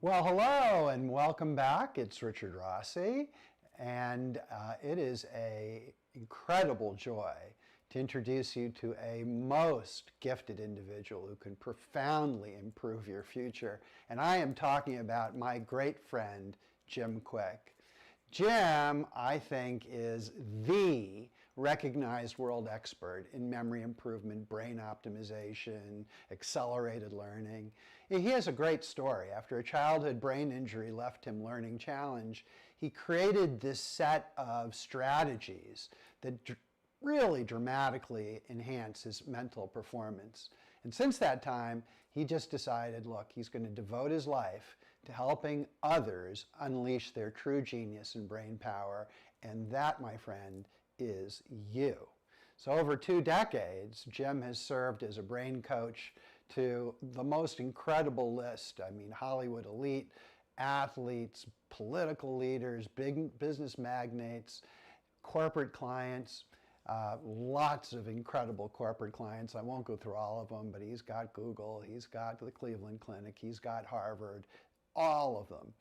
Well, hello and welcome back. It's Richard Rossi, and it is an incredible joy to introduce you to a most gifted individual who can profoundly improve your future. And I am talking about my great friend, Jim Quick. Jim, I think, is the recognized world expert in memory improvement, brain optimization, accelerated learning. He has a great story. After a childhood brain injury left him learning challenged, he created this set of strategies that really dramatically enhance his mental performance. And since that time, he just decided, look, he's going to devote his life to helping others unleash their true genius and brain power. And that, my friend, is you. So over 2 decades, Jim has served as a brain coach to the most incredible list. I mean, Hollywood elite, athletes, political leaders, big business magnates, corporate clients, lots of incredible corporate clients. I won't go through all of them, but he's got Google, he's got the Cleveland Clinic, he's got Harvard, all of them.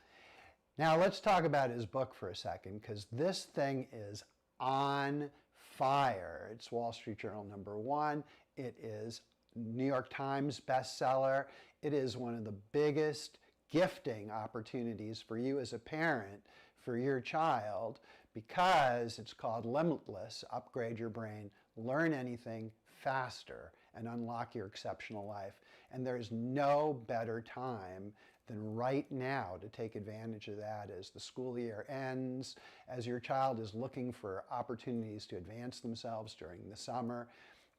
Now let's talk about his book for a second, because this thing is on fire. It's Wall Street Journal #1. It is New York Times bestseller. It is one of the biggest gifting opportunities for you as a parent for your child, because it's called Limitless, Upgrade Your Brain, Learn Anything Faster, and Unlock Your Exceptional Life. And there's no better time than right now to take advantage of that as the school year ends, as your child is looking for opportunities to advance themselves during the summer.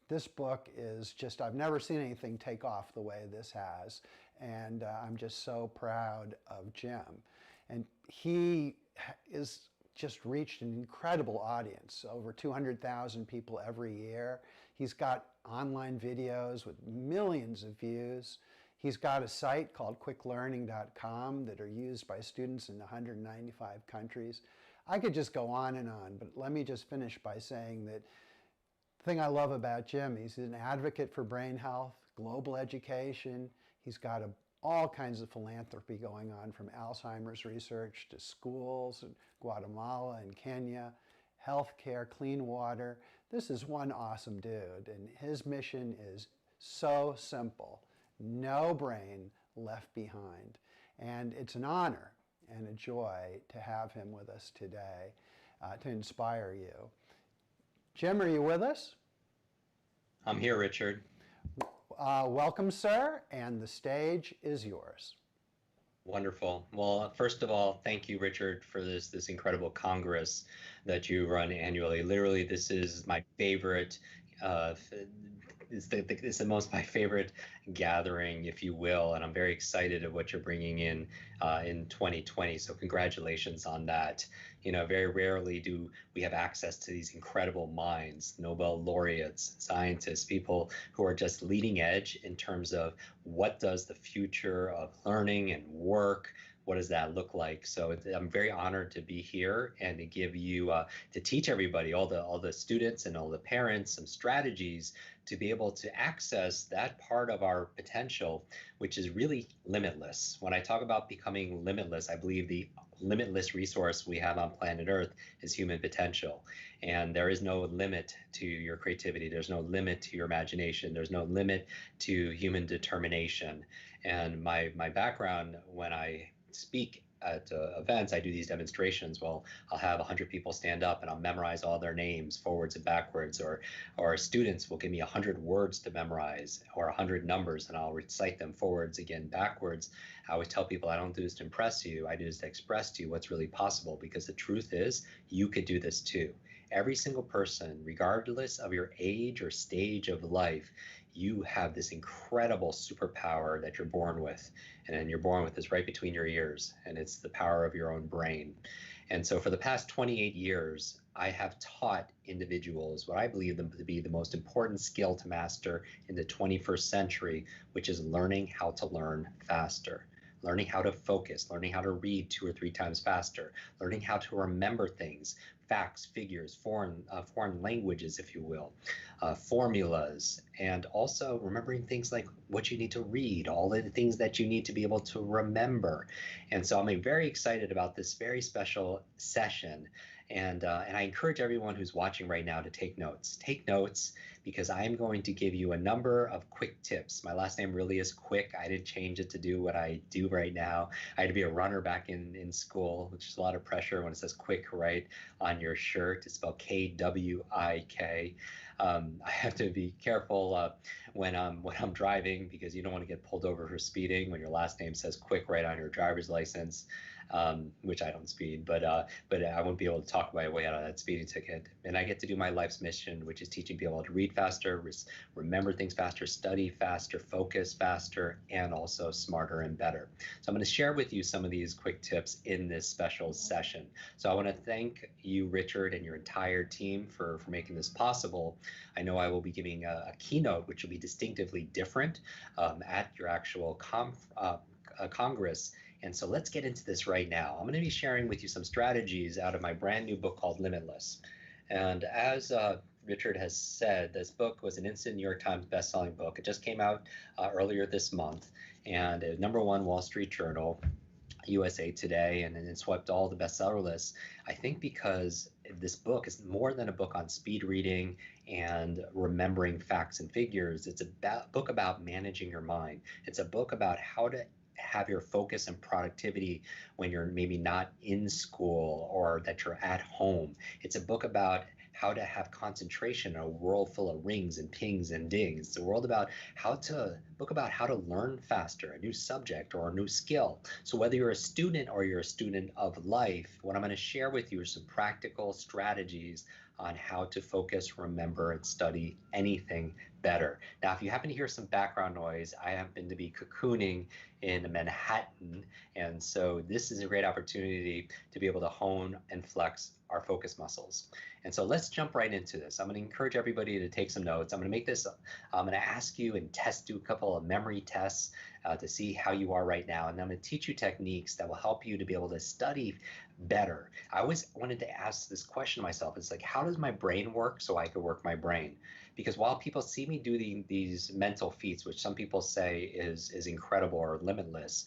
This book is just, I've never seen anything take off the way this has, and I'm just so proud of Jim. And he is just reached an incredible audience, over 200,000 people every year. He's got online videos with millions of views. He's got a site called quicklearning.com that are used by students in 195 countries. I could just go on, but let me just finish by saying that the thing I love about Jim, he's an advocate for brain health, global education. He's got all kinds of philanthropy going on, from Alzheimer's research to schools in Guatemala and Kenya, healthcare, clean water. This is one awesome dude, and his mission is so simple. No brain left behind. And it's an honor and a joy to have him with us today to inspire you. Jim, are you with us? I'm here, Richard. Welcome, sir, and the stage is yours. Wonderful. Well, first of all, thank you, Richard, for this incredible Congress that you run annually. Literally, this is my favorite. It's the most my favorite gathering, if you will, and I'm very excited of what you're bringing in 2020. So congratulations on that. You know, very rarely do we have access to these incredible minds, Nobel laureates, scientists, people who are just leading edge in terms of what does the future of learning and work, what does that look like? So I'm very honored to be here and to give you, to teach everybody, all the students and all the parents, some strategies to be able to access that part of our potential, which is really limitless. When I talk about becoming limitless, I believe the limitless resource we have on planet Earth is human potential. And there is no limit to your creativity. There's no limit to your imagination. There's no limit to human determination. And my background, when I speak at events, I do these demonstrations. Well, I'll have 100 people stand up and I'll memorize all their names forwards and backwards, or students will give me 100 words to memorize, or 100 numbers, and I'll recite them forwards, again, backwards. I always tell people I don't do this to impress you. I do this to express to you what's really possible, because the truth is you could do this too. Every single person, regardless of your age or stage of life, you have this incredible superpower that you're born with. And then you're born with this right between your ears, and it's the power of your own brain. And so for the past 28 years, I have taught individuals what I believe them to be the most important skill to master in the 21st century, which is learning how to learn faster. Learning how to focus, learning how to read 2 or 3 times faster, learning how to remember things, facts, figures, foreign languages, if you will, formulas, and also remembering things like what you need to read, all the things that you need to be able to remember. And so I'm very excited about this very special session. And I encourage everyone who's watching right now to take notes. Take notes because I'm going to give you a number of quick tips. My last name really is Quick. I didn't change it to do what I do right now. I had to be a runner back in school, which is a lot of pressure when it says Quick right on your shirt. It's spelled Kwik. I have to be careful when I'm driving because you don't want to get pulled over for speeding when your last name says Quick right on your driver's license. Which I don't speed, but I won't be able to talk my way out of that speeding ticket. And I get to do my life's mission, which is teaching people to read faster, remember things faster, study faster, focus faster, and also smarter and better. So I'm going to share with you some of these quick tips in this special session. So I want to thank you, Richard, and your entire team for making this possible. I know I will be giving a keynote, which will be distinctively different at your actual Congress. And so let's get into this right now. I'm going to be sharing with you some strategies out of my brand new book called Limitless. And as Richard has said, this book was an instant New York Times bestselling book. It just came out earlier this month, and a #1 Wall Street Journal, USA Today, and it swept all the bestseller lists. I think because this book is more than a book on speed reading and remembering facts and figures. It's a book about managing your mind. It's a book about how to have your focus and productivity when you're maybe not in school or that you're at home. It's a book about how to have concentration in a world full of rings and pings and dings. It's a world about book about how to learn faster, a new subject or a new skill. So whether you're a student or you're a student of life, what I'm going to share with you are some practical strategies on how to focus, remember, and study anything better. Now, if you happen to hear some background noise, I happen to be cocooning in Manhattan, and so this is a great opportunity to be able to hone and flex our focus muscles. And so let's jump right into this. I'm going to encourage everybody to take some notes. I'm going to ask you and do a couple of memory tests to see how you are right now. And I'm going to teach you techniques that will help you to be able to study better. I always wanted to ask this question myself. It's like, how does my brain work so I could work my brain? Because while people see me do these mental feats, which some people say is incredible or limitless,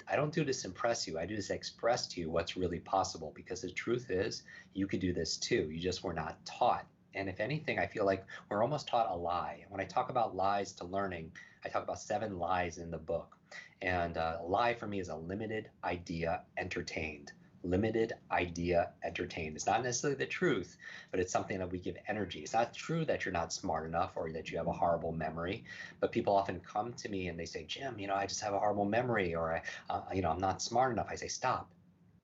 I don't do this to impress you. I do this to express to you what's really possible. Because the truth is, you could do this too. You just were not taught. And if anything, I feel like we're almost taught a lie. When I talk about lies to learning, I talk about 7 lies in the book. And a lie for me is a limited idea entertained. Limited idea entertained. It's not necessarily the truth, but it's something that we give energy. It's not true that you're not smart enough or that you have a horrible memory, but people often come to me and they say, Jim, I just have a horrible memory, or I'm not smart enough. I say, stop.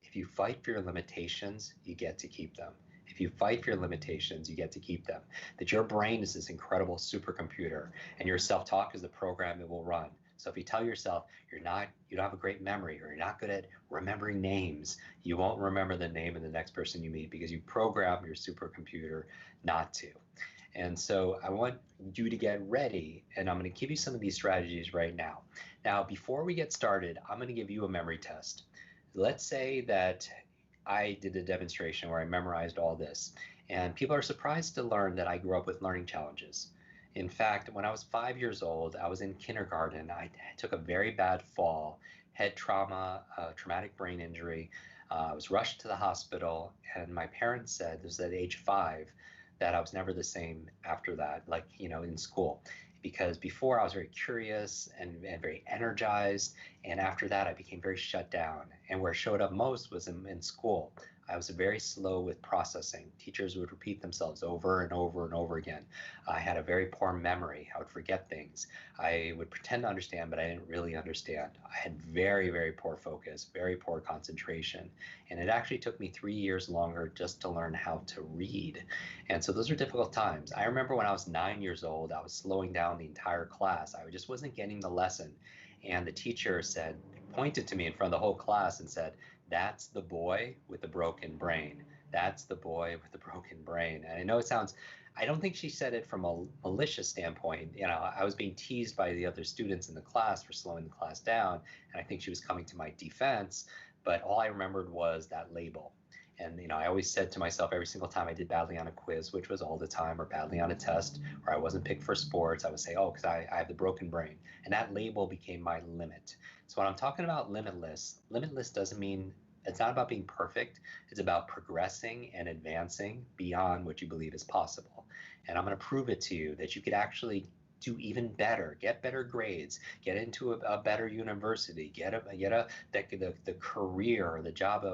If you fight for your limitations, you get to keep them. If you fight for your limitations, you get to keep them. That your brain is this incredible supercomputer, and your self-talk is the program it will run. So if you tell yourself you don't have a great memory, or you're not good at remembering names, you won't remember the name of the next person you meet because you program your supercomputer not to. And so I want you to get ready, and I'm going to give you some of these strategies right now. Now, before we get started, I'm going to give you a memory test. Let's say that I did a demonstration where I memorized all this, and people are surprised to learn that I grew up with learning challenges. In fact, when I was 5 years old, I was in kindergarten. I took a very bad fall, head trauma, traumatic brain injury. I was rushed to the hospital, and my parents said, this was at age 5, that I was never the same after that, like, in school. Because before I was very curious and very energized, and after that I became very shut down. And where it showed up most was in school. I was very slow with processing. Teachers would repeat themselves over and over and over again. I had a very poor memory. I would forget things. I would pretend to understand, but I didn't really understand. I had very, very poor focus, very poor concentration. And it actually took me 3 years longer just to learn how to read. And so those are difficult times. I remember when I was 9 years old, I was slowing down the entire class. I just wasn't getting the lesson. And the teacher pointed to me in front of the whole class and said, "That's the boy with the broken brain. That's the boy with the broken brain." And I know I don't think she said it from a malicious standpoint. I was being teased by the other students in the class for slowing the class down. And I think she was coming to my defense. But all I remembered was that label. And I always said to myself every single time I did badly on a quiz, which was all the time, or badly on a test, or I wasn't picked for sports, I would say, oh, because I have the broken brain. And that label became my limit. So when I'm talking about limitless, limitless doesn't mean it's not about being perfect. It's about progressing and advancing beyond what you believe is possible. And I'm going to prove it to you that you could actually do even better, get better grades, get into a better university, the career or the job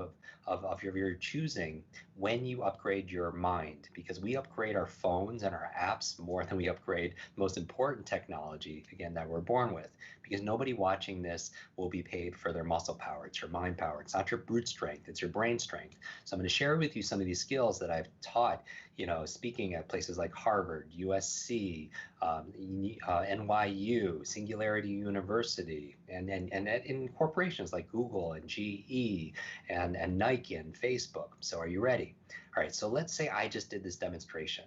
of your choosing when you upgrade your mind, because we upgrade our phones and our apps more than we upgrade the most important technology, again, that we're born with, because nobody watching this will be paid for their muscle power. It's your mind power. It's not your brute strength. It's your brain strength. So I'm going to share with you some of these skills that I've taught, speaking at places like Harvard, USC, NYU, Singularity University, and in corporations like Google and GE and Nike and Facebook. So are you ready? All right, so let's say I just did this demonstration,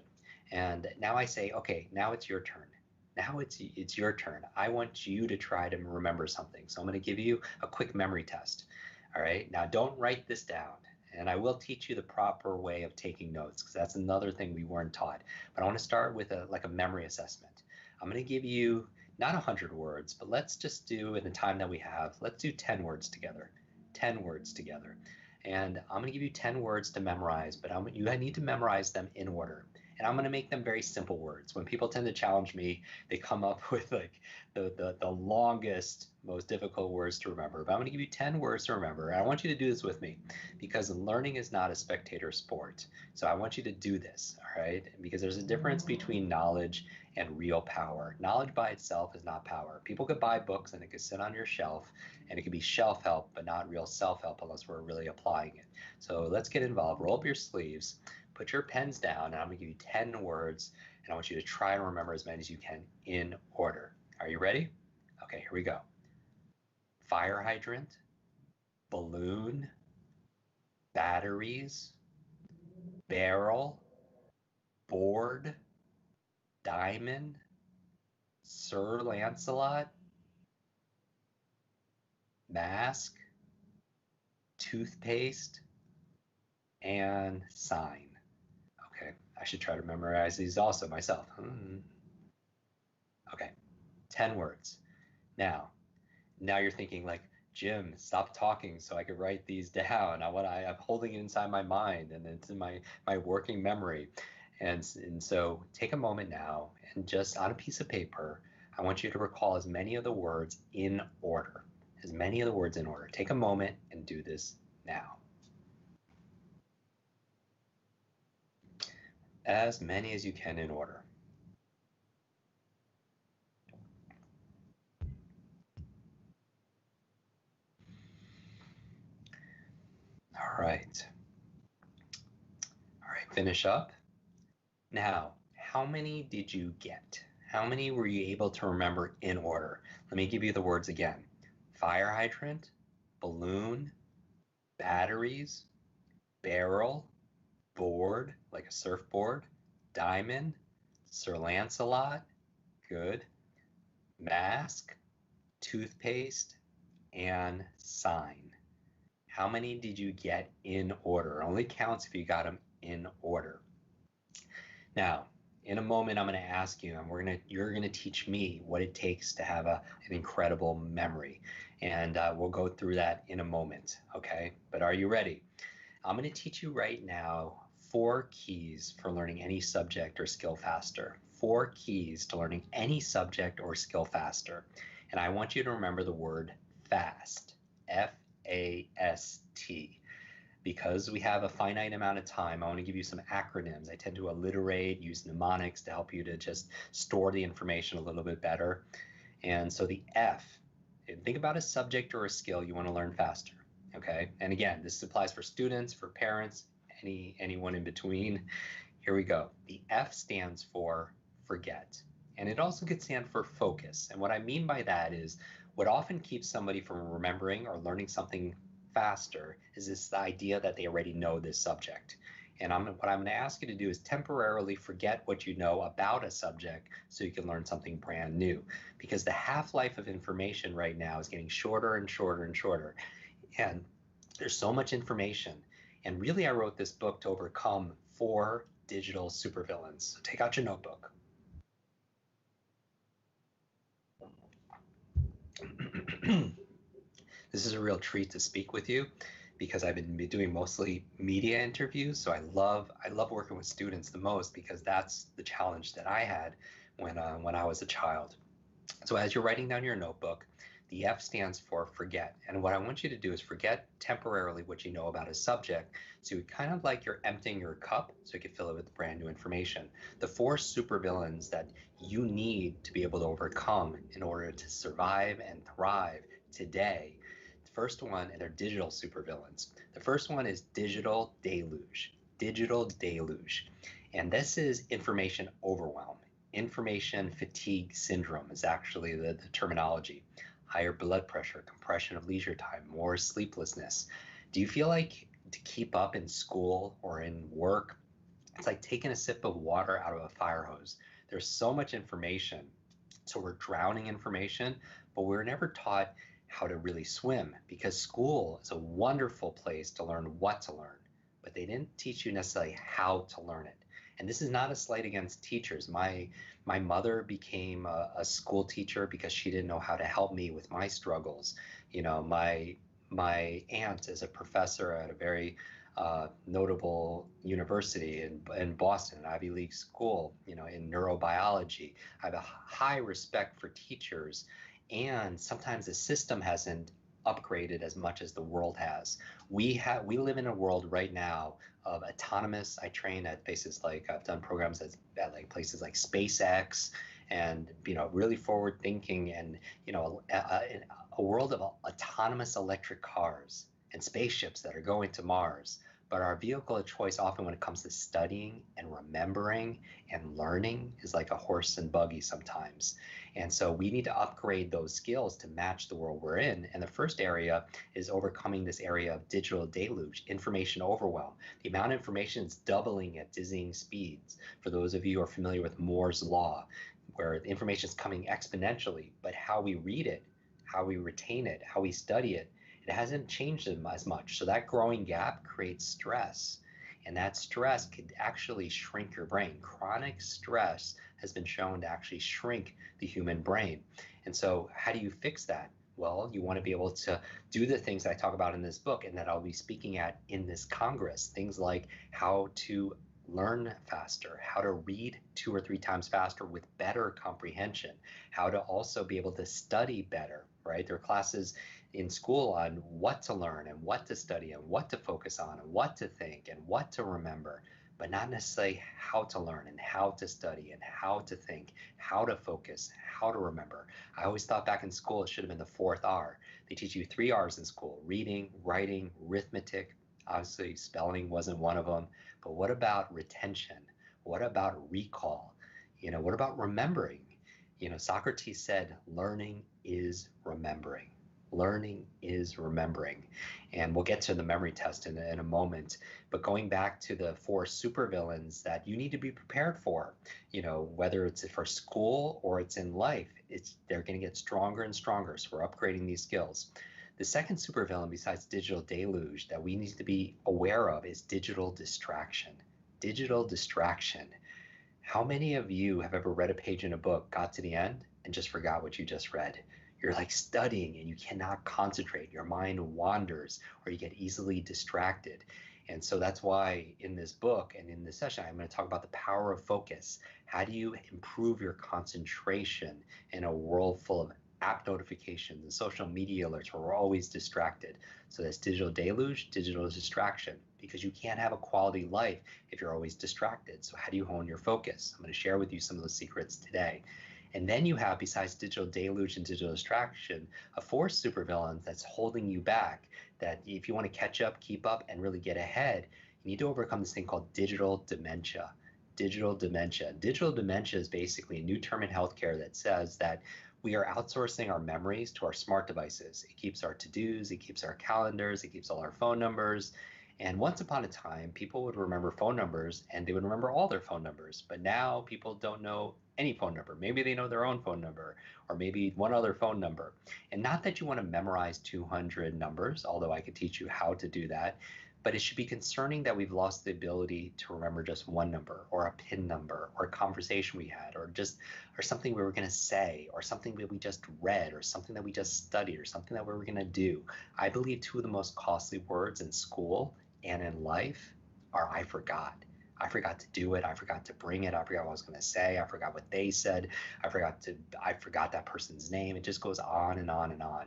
and now I say, okay, now it's your turn. Now it's your turn. I want you to try to remember something. So I'm going to give you a quick memory test. All right, now don't write this down. And I will teach you the proper way of taking notes, because that's another thing we weren't taught. But I want to start with a memory assessment. I'm going to give you not 100 words, but let's just do, in the time that we have, let's do 10 words together. 10 words together. And I'm going to give you 10 words to memorize, but you need to memorize them in order. And I'm going to make them very simple words. When people tend to challenge me, they come up with like the longest, most difficult words to remember. But I'm going to give you 10 words to remember. And I want you to do this with me, because learning is not a spectator sport. So I want you to do this, all right? Because there's a difference between knowledge and real power. Knowledge by itself is not power. People could buy books and it could sit on your shelf, and it could be shelf help, but not real self help unless we're really applying it. So let's get involved. Roll up your sleeves, put your pens down, and I'm going to give you 10 words, and I want you to try and remember as many as you can in order. Are you ready? Okay, here we go. Fire hydrant, balloon, batteries, barrel, board, diamond, Sir Lancelot, mask, toothpaste, and sign. Okay, I should try to memorize these also myself. Okay, 10 words. Now you're thinking like, Jim, stop talking so I could write these down. I'm holding it inside my mind, and it's in my working memory. And so take a moment now, and just on a piece of paper, I want you to recall as many of the words in order. As many of the words in order. Take a moment and do this now. As many as you can in order. All right. All right, finish up. Now, how many did you get? How many were you able to remember in order? Let me give you the words again. Fire hydrant, balloon, batteries, barrel, board, like a surfboard, diamond, Sir Lancelot, good, mask, toothpaste, and sign. How many did you get in order? It only counts if you got them in order. Now, in a moment, I'm going to ask you, and you're going to teach me what it takes to have an incredible memory. And we'll go through that in a moment, okay? But are you ready? I'm going to teach you right now 4 keys for learning any subject or skill faster. 4 keys to learning any subject or skill faster. And I want you to remember the word FAST, F-A-S-T. Because we have a finite amount of time, I want to give you some acronyms. I tend to alliterate, use mnemonics to help you to just store the information a little bit better. And so the F, think about a subject or a skill you want to learn faster, okay? And again, this applies for students, for parents, anyone in between. Here we go. The F stands for forget. And it also could stand for focus. And what I mean by that is what often keeps somebody from remembering or learning something faster is this idea that they already know this subject. And what I'm going to ask you to do is temporarily forget what you know about a subject so you can learn something brand new. Because the half-life of information right now is getting shorter and shorter and shorter. And there's so much information. And really, I wrote this book to overcome 4 digital supervillains. So take out your notebook. This is a real treat to speak with you because I've been doing mostly media interviews. So I love working with students the most because that's the challenge that I had when I was a child. So as you're writing down your notebook, the F stands for forget. And what I want you to do is forget temporarily what you know about a subject. So you kind of like you're emptying your cup so you can fill it with brand new information. The 4 supervillains that you need to be able to overcome in order to survive and thrive today. The first one, and they're digital supervillains. The first one is digital deluge. Digital deluge. And this is information overwhelm. Information fatigue syndrome is actually the terminology. Higher blood pressure, compression of leisure time, more sleeplessness. Do you feel like to keep up in school or in work, it's like taking a sip of water out of a fire hose? There's so much information. So we're drowning information, but we're never taught how to really swim because school is a wonderful place to learn what to learn, but they didn't teach you necessarily how to learn it. And this is not a slight against teachers. My mother became a school teacher because she didn't know how to help me with my struggles. My aunt is a professor at a very notable university in Boston, an Ivy League school, in neurobiology. I have a high respect for teachers, and sometimes the system hasn't upgraded as much as the world has. We live in a world right now of autonomous. I train at places like I've done programs at like places like SpaceX, and really forward thinking, and a world of autonomous electric cars and spaceships that are going to Mars. But our vehicle of choice, often when it comes to studying and remembering and learning, is like a horse and buggy sometimes. And so we need to upgrade those skills to match the world we're in. And the first area is overcoming this area of digital deluge, information overwhelm. The amount of information is doubling at dizzying speeds. For those of you who are familiar with Moore's law, where the information is coming exponentially, but how we read it, how we retain it, how we study it, it hasn't changed as much. So that growing gap creates stress. And that stress could actually shrink your brain. Chronic stress has been shown to actually shrink the human brain. And so, how do you fix that? Well, you want to be able to do the things I talk about in this book and that I'll be speaking at in this Congress. Things like how to learn faster, how to read 2 or 3 times faster with better comprehension, how to also be able to study better, right? There are classes in school on what to learn and what to study and what to focus on and what to think and what to remember, but not necessarily how to learn and how to study and how to think, how to focus, how to remember. I always thought back in school it should have been the fourth R. They teach you 3 R's in school: reading, writing, arithmetic. Obviously, spelling wasn't one of them. But what about retention? What about recall? What about remembering? Socrates said, learning is remembering. Learning is remembering. And we'll get to the memory test in a moment. But going back to the 4 supervillains that you need to be prepared for, whether it's for school or it's in life, they're going to get stronger and stronger. So we're upgrading these skills. The second supervillain, besides digital deluge, that we need to be aware of is digital distraction. Digital distraction. How many of you have ever read a page in a book, got to the end, and just forgot what you just read? You're like studying and you cannot concentrate. Your mind wanders or you get easily distracted. And so that's why in this book and in this session, I'm going to talk about the power of focus. How do you improve your concentration in a world full of app notifications and social media alerts where we're always distracted? So that's digital deluge, digital distraction, because you can't have a quality life if you're always distracted. So how do you hone your focus? I'm going to share with you some of those secrets today. And then you have, besides digital deluge and digital distraction, a 4 supervillain that's holding you back, that if you want to catch up, keep up, and really get ahead, you need to overcome this thing called digital dementia. Digital dementia. Digital dementia is basically a new term in healthcare that says that we are outsourcing our memories to our smart devices. It keeps our to-dos, it keeps our calendars, it keeps all our phone numbers. And once upon a time, people would remember phone numbers and they would remember all their phone numbers. But now people don't know any phone number. Maybe they know their own phone number or maybe one other phone number. And not that you want to memorize 200 numbers, although I could teach you how to do that. but it should be concerning that we've lost the ability to remember just one number or a pin number or a conversation we had or something we were going to say or something that we just read or something that we just studied or something that we were going to do. I believe two of the most costly words in school and in life are I forgot. I forgot to do it. I forgot to bring it. I forgot what I was going to say. I forgot what they said. I forgot that person's name. It just goes on and on and on.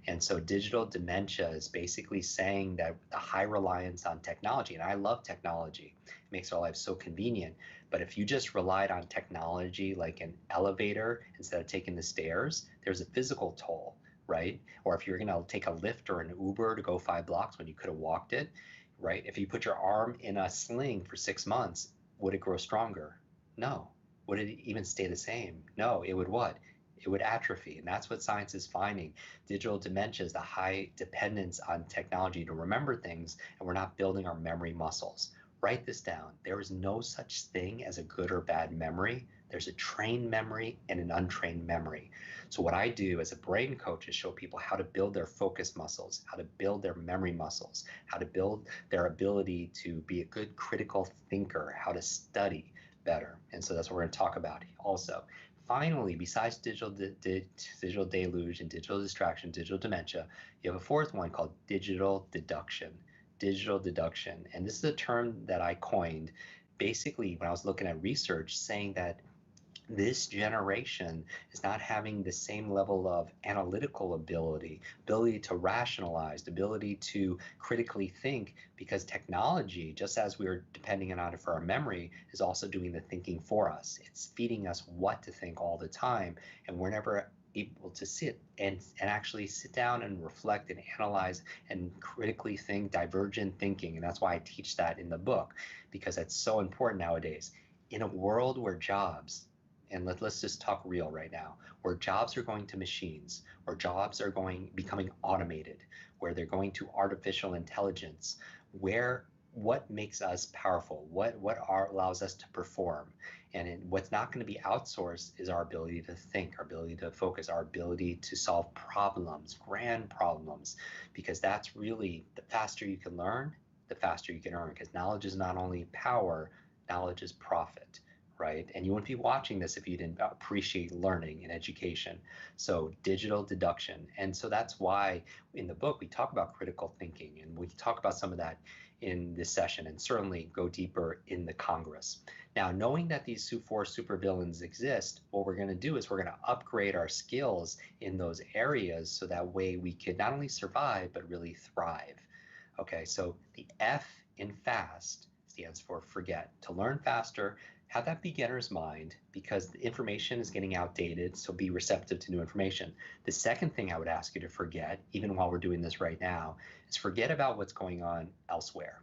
And so digital dementia is basically saying that the high reliance on technology, and I love technology, it makes our lives so convenient. But if you just relied on technology like an elevator instead of taking the stairs, there's a physical toll, right? Or if you're going to take a Lyft or an Uber to go 5 blocks when you could have walked it, right? If you put your arm in a sling for 6 months, would it grow stronger? No. Would it even stay the same? No. It would what? It would atrophy. And that's what science is finding. Digital dementia is the high dependence on technology to remember things, and we're not building our memory muscles. Write this down. There is no such thing as a good or bad memory. There's a trained memory and an untrained memory. So what I do as a brain coach is show people how to build their focus muscles, how to build their memory muscles, how to build their ability to be a good critical thinker, how to study better. And so that's what we're going to talk about also. Finally, besides digital deluge and digital distraction, digital dementia, you have a fourth one called digital deduction. Digital deduction. And this is a term that I coined basically when I was looking at research saying that this generation is not having the same level of analytical ability to rationalize, ability to critically think, because technology, just as we're depending on it for our memory, is also doing the thinking for us. It's feeding us what to think all the time, and we're never able to sit and actually sit down and reflect and analyze and critically think, divergent thinking. And that's why I teach that in the book, because that's so important nowadays. In a world where jobs, and let's just talk real right now, where jobs are going to machines, where jobs are becoming automated, where they're going to artificial intelligence, where what makes us powerful, allows us to perform, and what's not going to be outsourced is our ability to think, our ability to focus, our ability to solve problems, grand problems, because that's really the faster you can learn, the faster you can earn, because knowledge is not only power, knowledge is profit, right? And you wouldn't be watching this if you didn't appreciate learning and education. So digital deduction. And so that's why in the book we talk about critical thinking, and we talk about some of that in this session, and certainly go deeper in the Congress. Now, knowing that these four supervillains exist, what we're going to do is we're going to upgrade our skills in those areas so that way we can not only survive, but really thrive. Okay, so the F in FAST stands for forget. To learn faster, have that beginner's mind, because the information is getting outdated, so be receptive to new information. The second thing I would ask you to forget, even while we're doing this right now, is forget about what's going on elsewhere.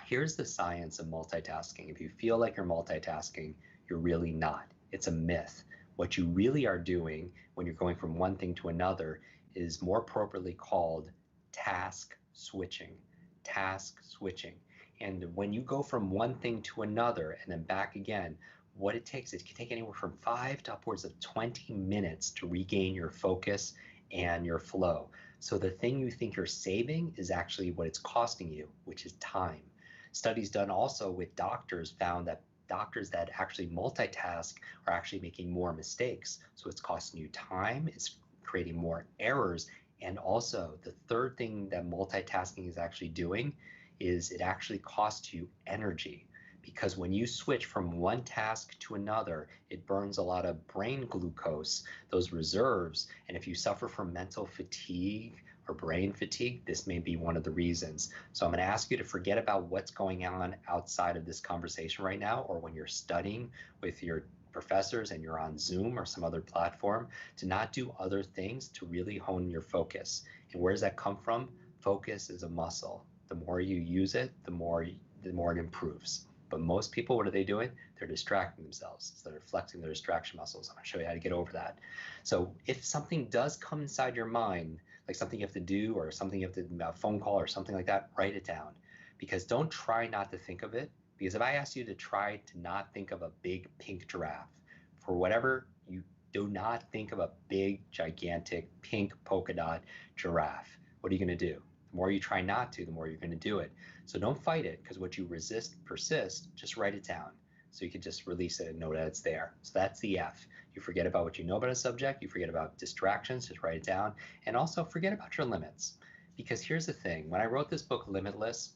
Here's the science of multitasking. If you feel like you're multitasking, you're really not. It's a myth. What you really are doing when you're going from one thing to another is more appropriately called task switching. Task switching. And when you go from one thing to another and then back again, what it takes, it can take anywhere from 5 to upwards of 20 minutes to regain your focus and your flow. So the thing you think you're saving is actually what it's costing you, which is time. Studies done also with doctors found that doctors that actually multitask are actually making more mistakes. So it's costing you time, it's creating more errors. And also the third thing that multitasking is actually doing is it actually costs you energy, because when you switch from one task to another, it burns a lot of brain glucose, those reserves. And if you suffer from mental fatigue or brain fatigue, this may be one of the reasons. So I'm going to ask you to forget about what's going on outside of this conversation right now, or when you're studying with your professors and you're on Zoom or some other platform, to not do other things, to really hone your focus. And where does that come from? Focus is a muscle. The more you use it, the more it improves. But most people, what are they doing? They're distracting themselves. So they're flexing their distraction muscles. I'm going to show you how to get over that. So if something does come inside your mind, like something you have to do or something you have to, a phone call or something like that, write it down. Because don't try not to think of it. Because if I ask you to try to not think of a big pink giraffe, for whatever, you do not think of a big, gigantic, pink polka dot giraffe. What are you going to do? The more you try not to, the more you're going to do it. So don't fight it, because what you resist persists. Just write it down so you can just release it and know that it's there. So that's the F. You forget about what you know about a subject, you forget about distractions, just write it down, and also forget about your limits. Because here's the thing, when I wrote this book, Limitless,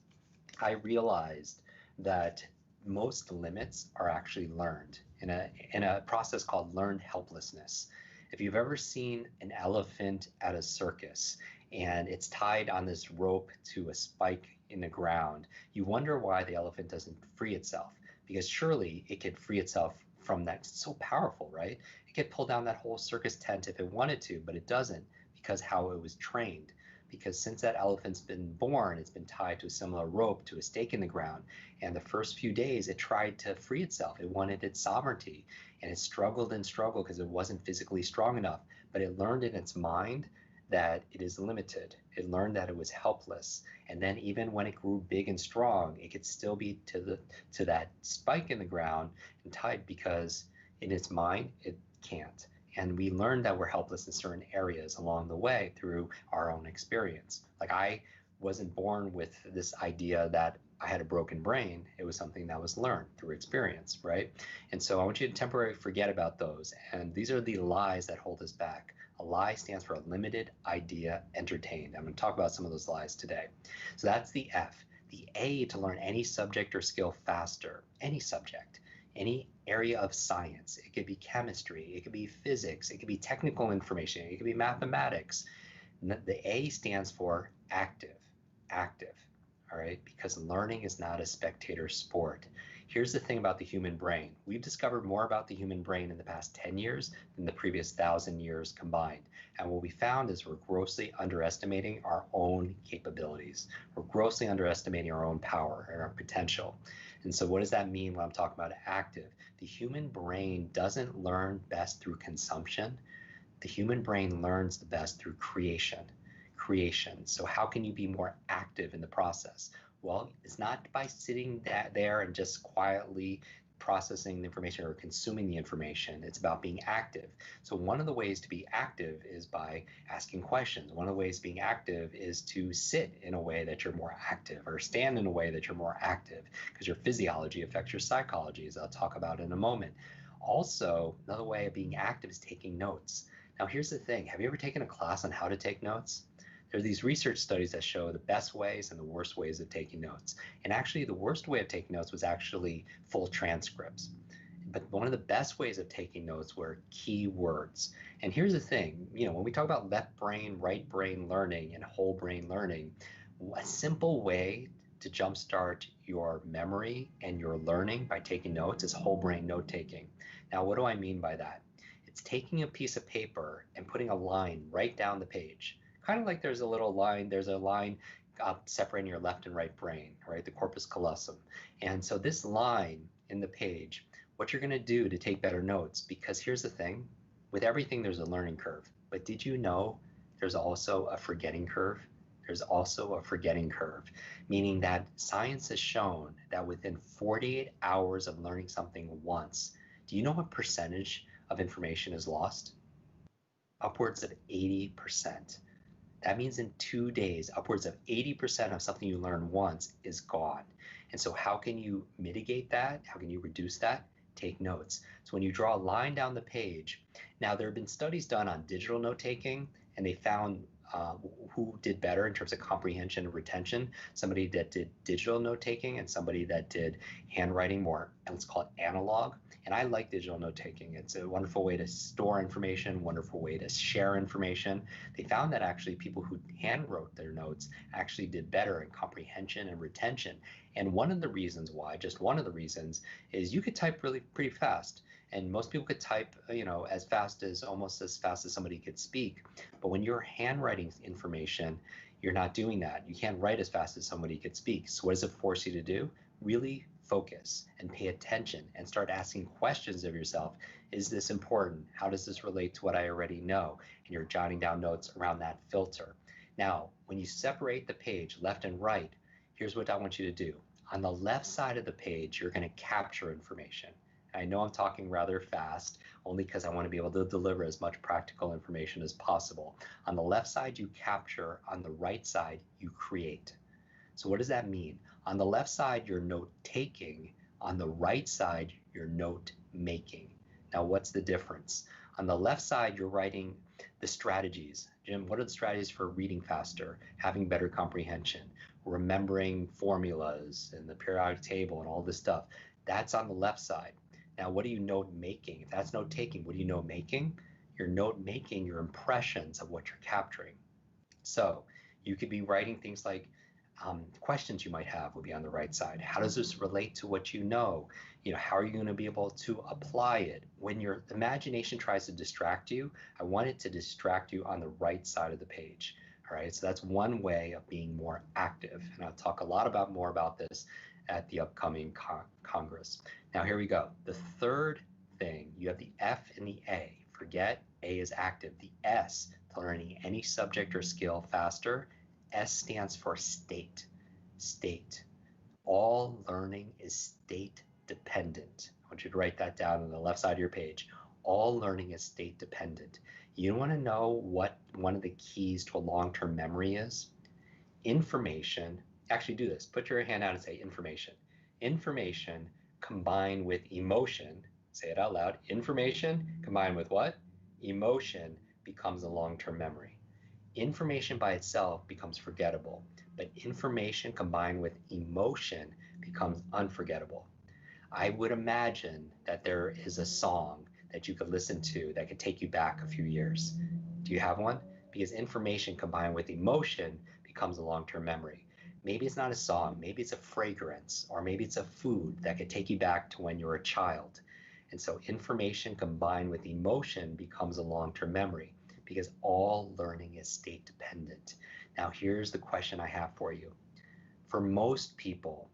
I realized that most limits are actually learned in a process called learned helplessness. If you've ever seen an elephant at a circus and it's tied on this rope to a spike in the ground, you wonder why the elephant doesn't free itself. Because surely it could free itself from that. It's so powerful, right? It could pull down that whole circus tent if it wanted to, but it doesn't, because how it was trained. Because since that elephant's been born, it's been tied to a similar rope to a stake in the ground. And the first few days, it tried to free itself. It wanted its sovereignty. And it struggled and struggled because it wasn't physically strong enough. But it learned in its mind that it is limited. It learned that it was helpless. And then even when it grew big and strong, it could still be to that spike in the ground and tied, because in its mind, it can't. And we learn that we're helpless in certain areas along the way through our own experience. Like, I wasn't born with this idea that I had a broken brain. It was something that was learned through experience, right? And so I want you to temporarily forget about those. And these are the lies that hold us back. A lie stands for a limited idea entertained. I'm going to talk about some of those lies today. So that's the F. The A, to learn any subject or skill faster, any subject, any area of science. It could be chemistry, it could be physics, it could be technical information, it could be mathematics. The A stands for active, active, all right? Because learning is not a spectator sport. Here's the thing about the human brain. We've discovered more about the human brain in the past 10 years than the previous 1,000 years combined. And what we found is we're grossly underestimating our own capabilities. We're grossly underestimating our own power and our potential. And so what does that mean when I'm talking about active? The human brain doesn't learn best through consumption. The human brain learns the best through creation. Creation. So how can you be more active in the process? Well, it's not by sitting there and just quietly processing the information or consuming the information. It's about being active. So one of the ways to be active is by asking questions. One of the ways being active is to sit in a way that you're more active, or stand in a way that you're more active, because your physiology affects your psychology, as I'll talk about in a moment. Also, another way of being active is taking notes. Now, here's the thing. Have you ever taken a class on how to take notes? There are these research studies that show the best ways and the worst ways of taking notes. And actually, the worst way of taking notes was actually full transcripts. But one of the best ways of taking notes were key words. And here's the thing, when we talk about left brain, right brain learning and whole brain learning, a simple way to jumpstart your memory and your learning by taking notes is whole brain note taking. Now, what do I mean by that? It's taking a piece of paper and putting a line right down the page. Kind of like there's a line separating your left and right brain, right? The corpus callosum. And so this line in the page, what you're going to do to take better notes, because here's the thing, with everything there's a learning curve. But did you know there's also a forgetting curve? There's also a forgetting curve, meaning that science has shown that within 48 hours of learning something once, do you know what percentage of information is lost? Upwards of 80%. That means in 2 days, upwards of 80% of something you learn once is gone. And so how can you mitigate that? How can you reduce that? Take notes. So when you draw a line down the page, now there have been studies done on digital note taking, and they found who did better in terms of comprehension and retention. Somebody that did digital note taking and somebody that did handwriting, more, and let's call it analog. And I like digital note taking. It's a wonderful way to store information, wonderful way to share information. They found that actually people who hand wrote their notes actually did better in comprehension and retention. And one of the reasons why, just one of the reasons, is you could type really pretty fast. And most people could type, almost as fast as somebody could speak. But when you're handwriting information, you're not doing that. You can't write as fast as somebody could speak. So what does it force you to do? Really focus and pay attention and start asking questions of yourself. Is this important? How does this relate to what I already know? And you're jotting down notes around that filter. Now, when you separate the page left and right, here's what I want you to do. On the left side of the page, you're going to capture information. I know I'm talking rather fast, only because I want to be able to deliver as much practical information as possible. On the left side, you capture. On the right side, you create. So what does that mean? On the left side, you're note taking. On the right side, you're note making. Now, what's the difference? On the left side, you're writing the strategies. Jim, what are the strategies for reading faster, having better comprehension, remembering formulas and the periodic table and all this stuff? That's on the left side. Now, what are you note making? If that's note taking, what are you note making? You're note making your impressions of what you're capturing. So you could be writing things like questions you might have would be on the right side. How does this relate to what you know? How are you going to be able to apply it? When your imagination tries to distract you, I want it to distract you on the right side of the page. All right, so that's one way of being more active. And I'll talk a lot more about this at the upcoming Congress. Now, here we go. The third thing, you have the F and the A. Forget A is active. The S, to learning any subject or skill faster. S stands for state. State. All learning is state dependent. I want you to write that down on the left side of your page. All learning is state dependent. You want to know what one of the keys to a long-term memory is? Information. Actually, do this. Put your hand out and say information. Information combined with emotion. Say it out loud. Information combined with what? Emotion becomes a long-term memory. Information by itself becomes forgettable, but information combined with emotion becomes unforgettable. I would imagine that there is a song that you could listen to that could take you back a few years. Do you have one? Because information combined with emotion becomes a long-term memory. Maybe it's not a song, maybe it's a fragrance, or maybe it's a food that could take you back to when you were a child. And so information combined with emotion becomes a long-term memory, because all learning is state dependent. Now, here's the question I have for you. For most people,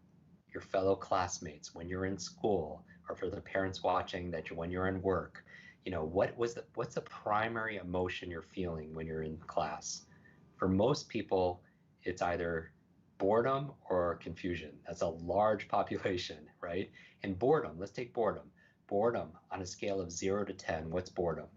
your fellow classmates, when you're in school, or for the parents watching that when you're in work, what's the primary emotion you're feeling when you're in class? For most people, it's either boredom or confusion. That's a large population, right? And boredom, let's take boredom. Boredom on a scale of 0 to 10, what's boredom?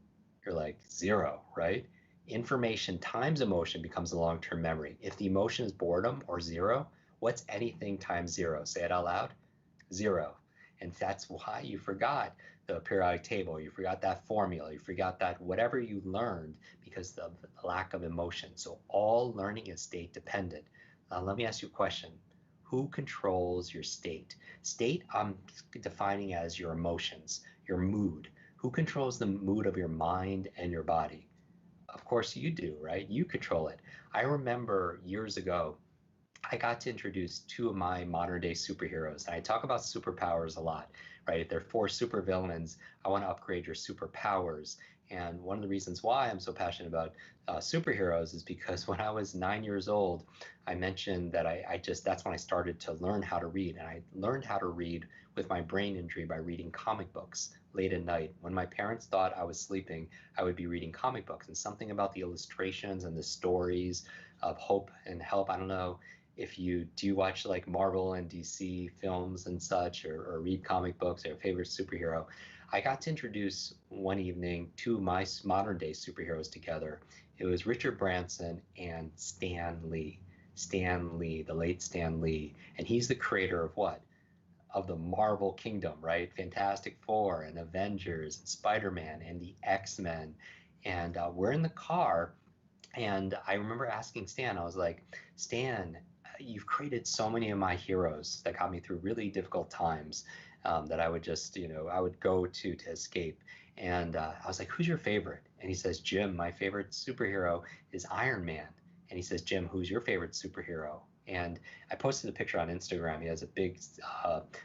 You're like 0, right? Information times emotion becomes a long-term memory. If the emotion is boredom or 0, what's anything times 0? Say it out loud. 0. And that's why you forgot the periodic table, you forgot that formula, you forgot that whatever you learned because of the lack of emotion. So all learning is state dependent. Let me ask you a question. Who controls your state? State I'm defining as your emotions, your mood. Who controls the mood of your mind and your body? Of course you do, right? You control it. I remember years ago, I got to introduce two of my modern day superheroes. And I talk about superpowers a lot, right? If there are 4 supervillains, I want to upgrade your superpowers. And one of the reasons why I'm so passionate about superheroes is because when I was 9 years old, I mentioned that that's when I started to learn how to read. And I learned how to read with my brain injury by reading comic books late at night. When my parents thought I was sleeping, I would be reading comic books. And something about the illustrations and the stories of hope and help, I don't know if you do you watch like Marvel and DC films and such, or read comic books, or your favorite superhero. I got to introduce one evening two of my modern day superheroes together. It was Richard Branson and Stan Lee. Stan Lee, the late Stan Lee. And he's the creator of what? Of the Marvel Kingdom, right? Fantastic Four and Avengers and Spider-Man and the X-Men. And we're in the car, and I remember asking Stan, I was like, Stan, you've created so many of my heroes that got me through really difficult times, that I would just, I would go to escape. And I was like, who's your favorite? And he says, Jim, my favorite superhero is Iron Man. And he says, Jim, who's your favorite superhero? And I posted a picture on Instagram. He has a big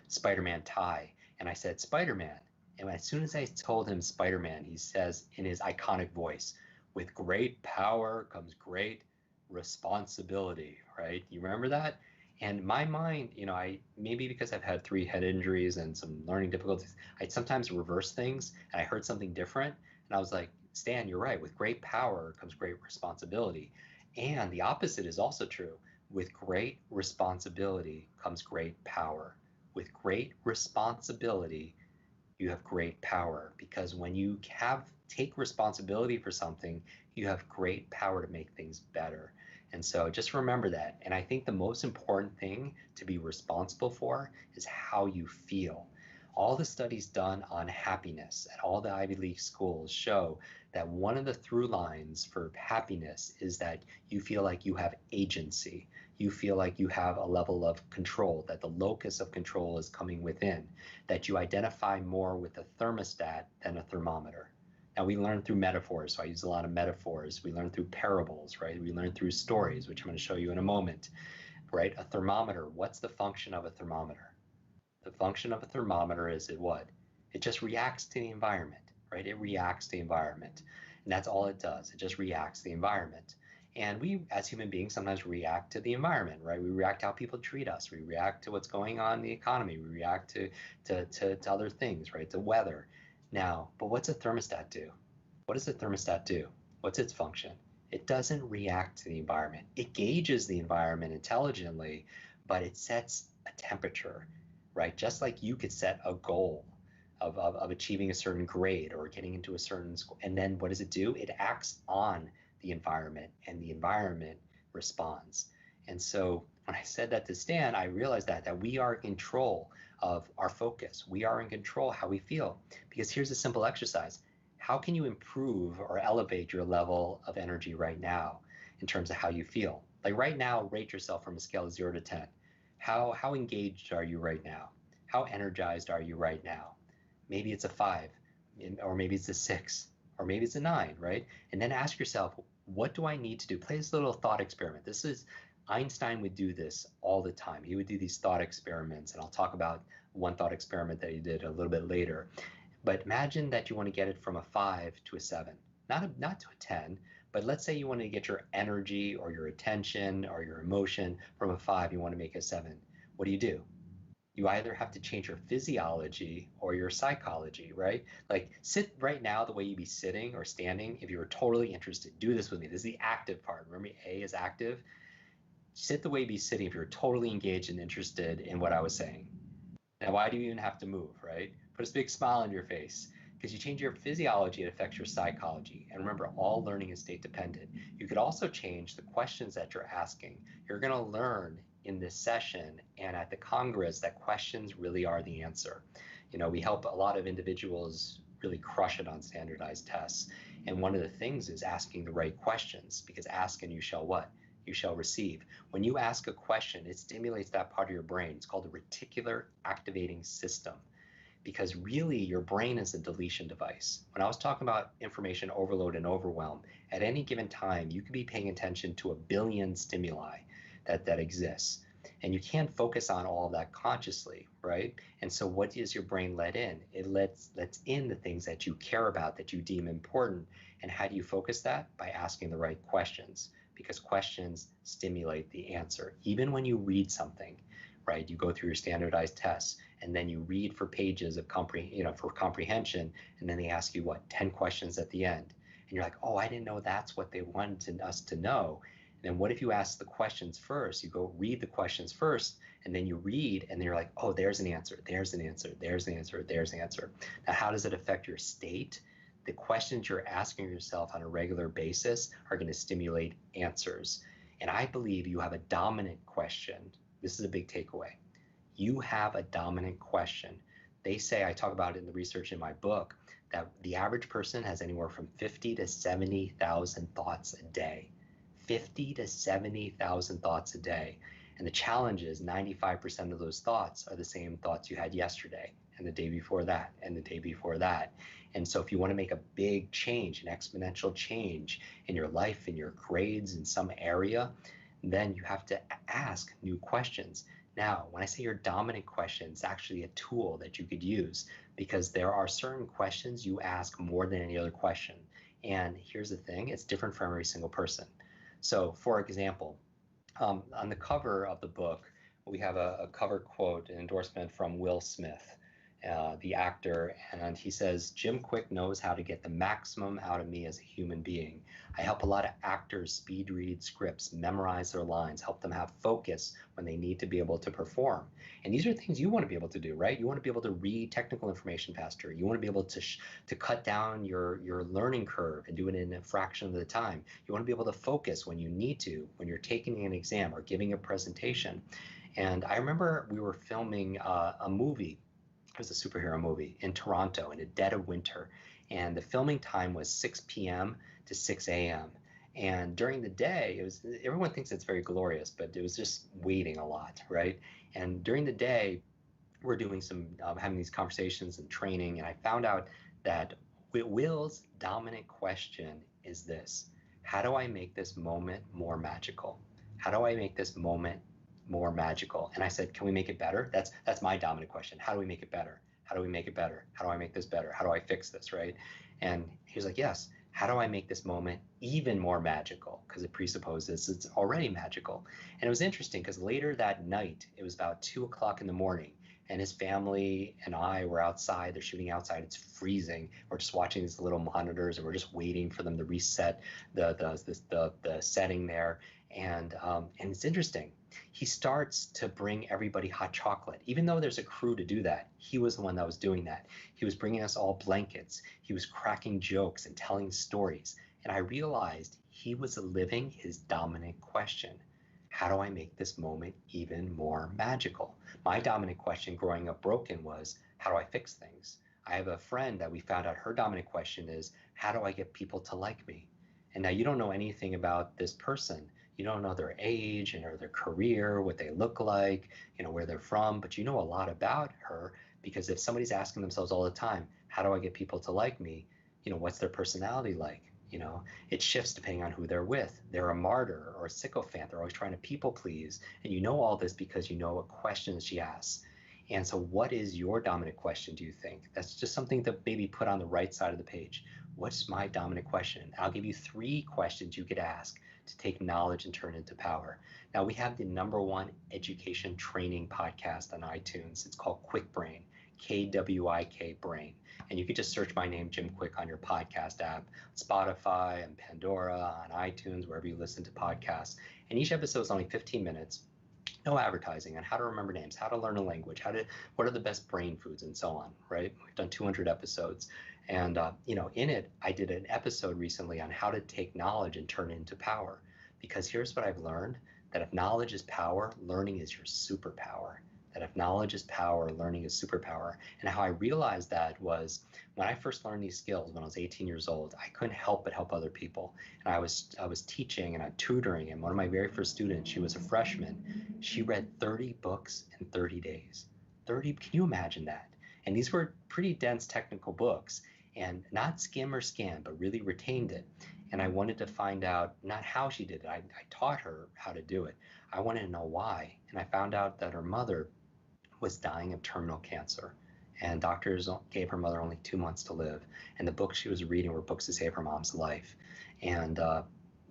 Spider-Man tie. And I said, Spider-Man. And as soon as I told him Spider-Man, he says in his iconic voice, with great power comes great responsibility, right? You remember that? And my mind, I maybe because I've had 3 head injuries and some learning difficulties, I sometimes reverse things, and I heard something different, and I was like, Stan, you're right. With great power comes great responsibility. And the opposite is also true. With great responsibility comes great power. With great responsibility you have great power, because when you take responsibility for something, you have great power to make things better. And so just remember that. And I think the most important thing to be responsible for is how you feel. All the studies done on happiness at all the Ivy League schools show that one of the through lines for happiness is that you feel like you have agency. You feel like you have a level of control, that the locus of control is coming within, that you identify more with a thermostat than a thermometer. Now, we learn through metaphors, so I use a lot of metaphors. We learn through parables, right? We learn through stories, which I'm going to show you in a moment, right? A thermometer, what's the function of a thermometer? The function of a thermometer is it what? It just reacts to the environment, right? It reacts to the environment. And that's all it does. It just reacts to the environment. And we, as human beings, sometimes react to the environment, right? We react to how people treat us. We react to what's going on in the economy. We react to other things, right? To weather. Now, but what's a thermostat do? What does a thermostat do? What's its function? It doesn't react to the environment. It gauges the environment intelligently, but it sets a temperature, right? Just like you could set a goal of achieving a certain grade or getting into a certain school. And then what does it do? It acts on the environment, and the environment responds. And so when I said that to Stan, I realized that we are in control of our focus. We are in control how we feel. Because here's a simple exercise. How can you improve or elevate your level of energy right now in terms of how you feel? Like right now, rate yourself from a scale of 0 to 10. How engaged are you right now? How energized are you right now? Maybe it's a 5, or maybe it's a 6, or maybe it's a 9, right? And then ask yourself, what do I need to do? Play this little thought experiment. This is Einstein would do this all the time. He would do these thought experiments, and I'll talk about one thought experiment that he did a little bit later. But imagine that you want to get it from a 5 to a 7, not to a 10, but let's say you want to get your energy or your attention or your emotion from a 5, you want to make a 7. What do? You either have to change your physiology or your psychology, right? Like sit right now the way you'd be sitting or standing if you were totally interested. Do this with me. This is the active part. Remember, A is active. Sit the way you'd be sitting if you're totally engaged and interested in what I was saying. Now, why do you even have to move, right? Put a big smile on your face. Because you change your physiology, it affects your psychology. And remember, all learning is state dependent. You could also change the questions that you're asking. You're going to learn in this session and at the Congress that questions really are the answer. You know, we help a lot of individuals really crush it on standardized tests. And one of the things is asking the right questions, because ask and you shall what? You shall receive. When you ask a question, it stimulates that part of your brain. It's called the reticular activating system, because really your brain is a deletion device. When I was talking about information overload and overwhelm, at any given time, you could be paying attention to a billion stimuli that exists. And you can't focus on all of that consciously, right? And so what does your brain let in? It lets in the things that you care about, that you deem important. And how do you focus that? By asking the right questions, because questions stimulate the answer. Even when you read something, right? You go through your standardized tests, and then you read for pages of for comprehension, and then they ask you 10 questions at the end, and you're like, oh, I didn't know that's what they wanted us to know. And then what if you ask the questions first? You go read the questions first, and then you read, and then you're like, oh, there's an answer, there's an answer, there's an answer, there's an answer. Now, how does it affect your state? The questions you're asking yourself on a regular basis are going to stimulate answers. And I believe you have a dominant question. This is a big takeaway. You have a dominant question. They say, I talk about it in the research in my book, that the average person has anywhere from 50 to 70,000 thoughts a day. 50 to 70,000 thoughts a day. And the challenge is 95% of those thoughts are the same thoughts you had yesterday and the day before that and the day before that. And so if you want to make a big change, an exponential change in your life, in your grades, in some area, then you have to ask new questions. Now, when I say your dominant question, it's actually a tool that you could use, because there are certain questions you ask more than any other question. And here's the thing, it's different for every single person. So for example, on the cover of the book, we have a cover quote, an endorsement from Will Smith. the actor, and he says, Jim Quick knows how to get the maximum out of me as a human being. I help a lot of actors speed read scripts, memorize their lines, help them have focus when they need to be able to perform. And these are things you want to be able to do, right? You want to be able to read technical information faster. You want to be able to cut down your learning curve and do it in a fraction of the time. You want to be able to focus when you need to, when you're taking an exam or giving a presentation. And I remember we were filming a movie. It was a superhero movie in Toronto in the dead of winter, and the filming time was 6 p.m. to 6 a.m. And during the day, it was, everyone thinks it's very glorious, but it was just waiting a lot, right? And during the day, we're doing some having these conversations and training, and I found out that Will's dominant question is this: how do I make this moment more magical? How do I make this moment more magical? And I said, can we make it better? That's my dominant question. How do we make it better? How do we make it better? How do I make this better? How do I fix this, right? And he was like, yes. How do I make this moment even more magical? Because it presupposes it's already magical. And it was interesting because later that night, it was about 2 o'clock in the morning, and his family and I were outside. They're shooting outside. It's freezing. We're just watching these little monitors, and we're just waiting for them to reset the setting there. And it's interesting. He starts to bring everybody hot chocolate, even though there's a crew to do that. He was the one that was doing that. He was bringing us all blankets. He was cracking jokes and telling stories. And I realized he was living his dominant question. How do I make this moment even more magical? My dominant question growing up broken was, how do I fix things? I have a friend that we found out her dominant question is, how do I get people to like me? And now you don't know anything about this person. You don't know their age and or their career, what they look like, where they're from, but you know a lot about her, because if somebody's asking themselves all the time, how do I get people to like me? What's their personality like? It shifts depending on who they're with. They're a martyr or a sycophant. They're always trying to people please. And you know all this because you know what questions she asks. And so what is your dominant question, do you think? That's just something to maybe put on the right side of the page. What's my dominant question? I'll give you 3 questions you could ask to take knowledge and turn it into power. Now, we have the #1 education training podcast on iTunes. It's called Quick Brain, KWIK Brain. And you could just search my name, Jim Quick, on your podcast app, Spotify and Pandora, on iTunes, wherever you listen to podcasts. And each episode is only 15 minutes. No advertising on how to remember names, how to learn a language, what are the best brain foods, and so on, right? We've done 200 episodes. And, in it, I did an episode recently on how to take knowledge and turn it into power. Because here's what I've learned, that if knowledge is power, learning is your superpower. That if knowledge is power, learning is superpower. And how I realized that was when I first learned these skills when I was 18 years old, I couldn't help but help other people. And I was teaching and I'm tutoring, and one of my very first students, she was a freshman. She read 30 books in 30 days. 30, can you imagine that? And these were pretty dense technical books, and not skim or scan, but really retained it. And I wanted to find out not how she did it. I taught her how to do it. I wanted to know why. And I found out that her mother was dying of terminal cancer, and doctors gave her mother only 2 months to live. And the books she was reading were books to save her mom's life. And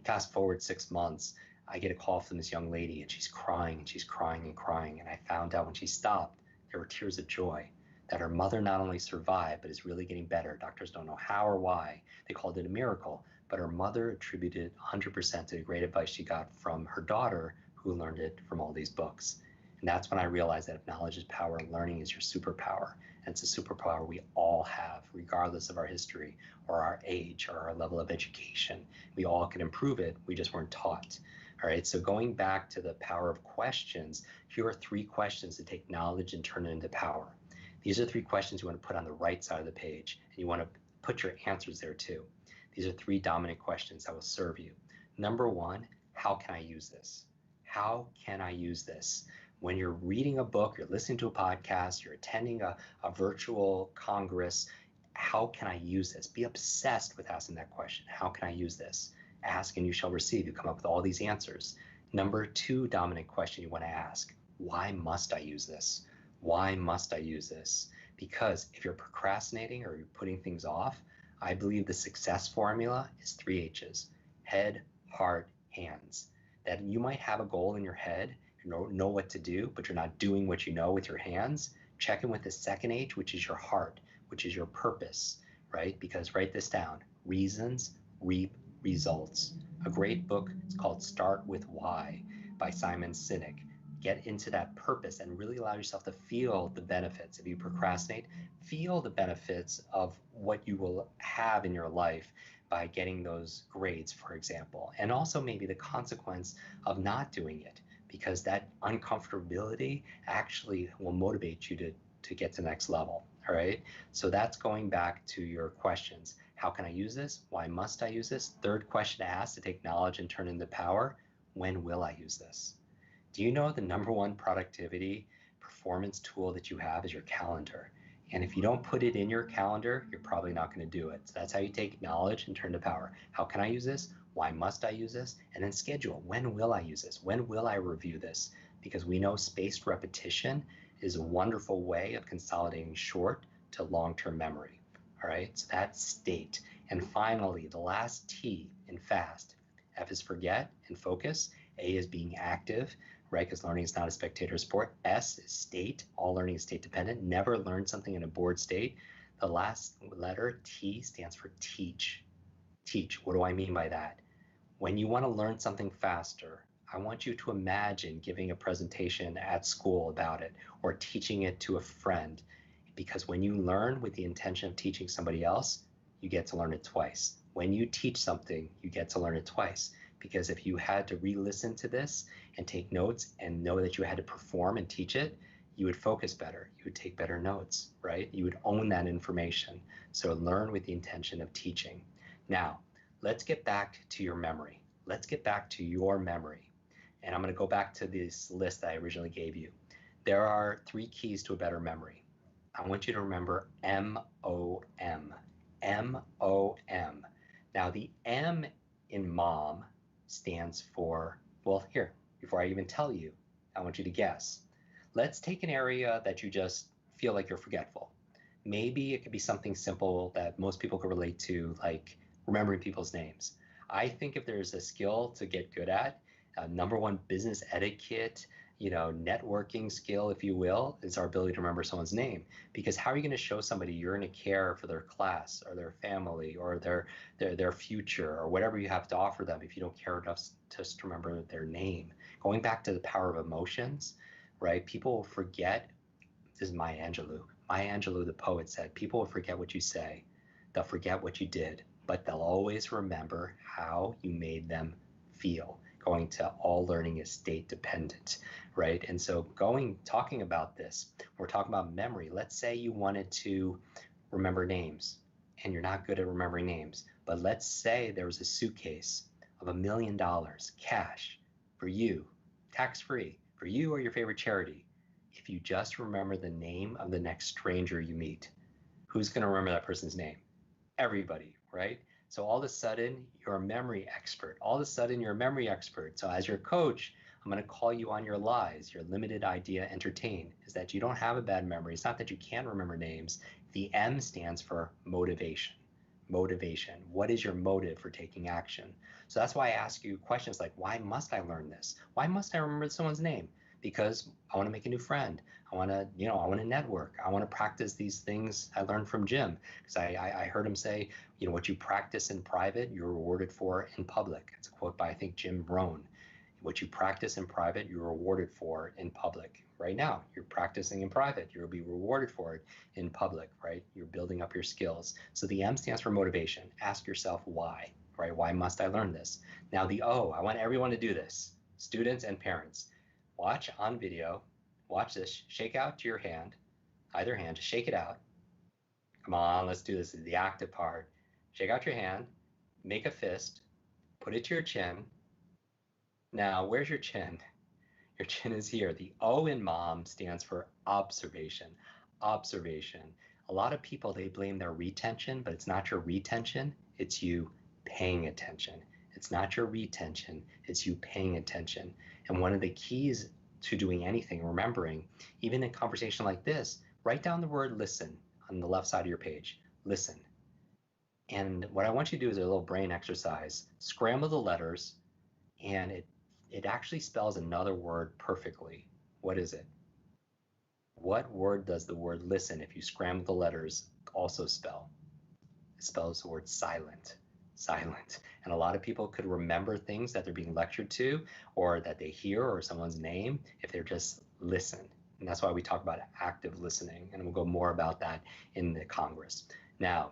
fast forward 6 months, I get a call from this young lady, and she's crying and she's crying and crying. And I found out when she stopped, there were tears of joy that her mother not only survived, but is really getting better. Doctors don't know how or why. They called it a miracle, but her mother attributed 100% to the great advice she got from her daughter, who learned it from all these books. And that's when I realized that if knowledge is power, learning is your superpower. And it's a superpower we all have, regardless of our history or our age or our level of education. We all can improve it. We just weren't taught. All right, so going back to the power of questions, here are 3 questions to take knowledge and turn it into power. These are 3 questions you want to put on the right side of the page, and you want to put your answers there too. These are 3 dominant questions that will serve you. #1, how can I use this? How can I use this? When you're reading a book, you're listening to a podcast, you're attending a virtual congress, how can I use this? Be obsessed with asking that question. How can I use this? Ask and you shall receive. You come up with all these answers. #2 dominant question you want to ask: why must I use this? Why must I use this? Because if you're procrastinating or you're putting things off, I believe the success formula is 3 H's: head, heart, hands. That you might have a goal in your head, you know what to do, but you're not doing what you know with your hands, check in with the second H, which is your heart, which is your purpose, right? Because write this down: reasons reap results. A great book is called Start with Why by Simon Sinek. Get into that purpose and really allow yourself to feel the benefits. If you procrastinate, feel the benefits of what you will have in your life by getting those grades, for example, and also maybe the consequence of not doing it, because that uncomfortability actually will motivate you to get to the next level. All right. So that's going back to your questions. How can I use this? Why must I use this? Third question to ask to take knowledge and turn into power: when will I use this? Do you know the number one productivity performance tool that you have is your calendar? And if you don't put it in your calendar, you're probably not going to do it. So that's how you take knowledge and turn to power. How can I use this? Why must I use this? And then schedule. When will I use this? When will I review this? Because we know spaced repetition is a wonderful way of consolidating short to long-term memory. All right, so that's state. And finally, the last T in FAST. F is forget and focus. A is being active, right? Because learning is not a spectator sport. S is state. All learning is state dependent. Never learn something in a bored state. The last letter, T, stands for teach. Teach. What do I mean by that? When you want to learn something faster, I want you to imagine giving a presentation at school about it or teaching it to a friend. Because when you learn with the intention of teaching somebody else, you get to learn it twice. When you teach something, you get to learn it twice. Because if you had to re-listen to this and take notes and know that you had to perform and teach it, you would focus better. You would take better notes, right? You would own that information. So learn with the intention of teaching. Now, let's get back to your memory. Let's get back to your memory. And I'm going to go back to this list that I originally gave you. There are 3 keys to a better memory. I want you to remember M-O-M. M-O-M. Now, the M in mom stands for, well, here, before I even tell you, I want you to guess. Let's take an area that you just feel like you're forgetful. Maybe it could be something simple that most people could relate to, like remembering people's names. I think if there's a skill to get good at, number one business etiquette, networking skill, if you will, is our ability to remember someone's name. Because how are you going to show somebody you're going to care for their class or their family or their future or whatever you have to offer them if you don't care enough just to remember their name? Going back to the power of emotions, right? People will forget. This is Maya Angelou. Maya Angelou, the poet, said, people will forget what you say. They'll forget what you did, but they'll always remember how you made them feel. Going to all learning is state dependent, right? And so talking about this, we're talking about memory. Let's say you wanted to remember names and you're not good at remembering names, but let's say there was a suitcase of $1 million cash for you, tax-free, for you or your favorite charity. If you just remember the name of the next stranger you meet, who's going to remember that person's name? Everybody, right? So all of a sudden, you're a memory expert. All of a sudden, you're a memory expert. So as your coach, I'm going to call you on your lies. Your limited idea entertain is that you don't have a bad memory. It's not that you can't remember names. The M stands for motivation. Motivation. What is your motive for taking action? So that's why I ask you questions like, why must I learn this? Why must I remember someone's name? Because I want to make a new friend. I want to network. I want to practice these things I learned from Jim. Because I heard him say, what you practice in private, you're rewarded for in public. It's a quote by, I think, Jim Rohn. What you practice in private, you're rewarded for in public. Right now, you're practicing in private. You'll be rewarded for it in public, right? You're building up your skills. So the M stands for motivation. Ask yourself why, right? Why must I learn this? Now the O, I want everyone to do this. Students and parents, watch on video. Watch this. Shake out to your hand, either hand, just shake it out. Come on, let's do this. This is the active part. Shake out your hand, make a fist, put it to your chin. Now, where's your chin? Your chin is here. The O in mom stands for observation. Observation. A lot of people, they blame their retention, but it's not your retention. It's you paying attention. It's not your retention. It's you paying attention. And one of the keys to doing anything, remembering, even in conversation like this, write down the word listen on the left side of your page. Listen. And what I want you to do is a little brain exercise. Scramble the letters, and it actually spells another word perfectly. What is it? What word does the word listen, if you scramble the letters, also spell? It spells the word silent. Silent. And a lot of people could remember things that they're being lectured to or that they hear or someone's name if they're just listen. And that's why we talk about active listening. And we'll go more about that in the Congress. Now,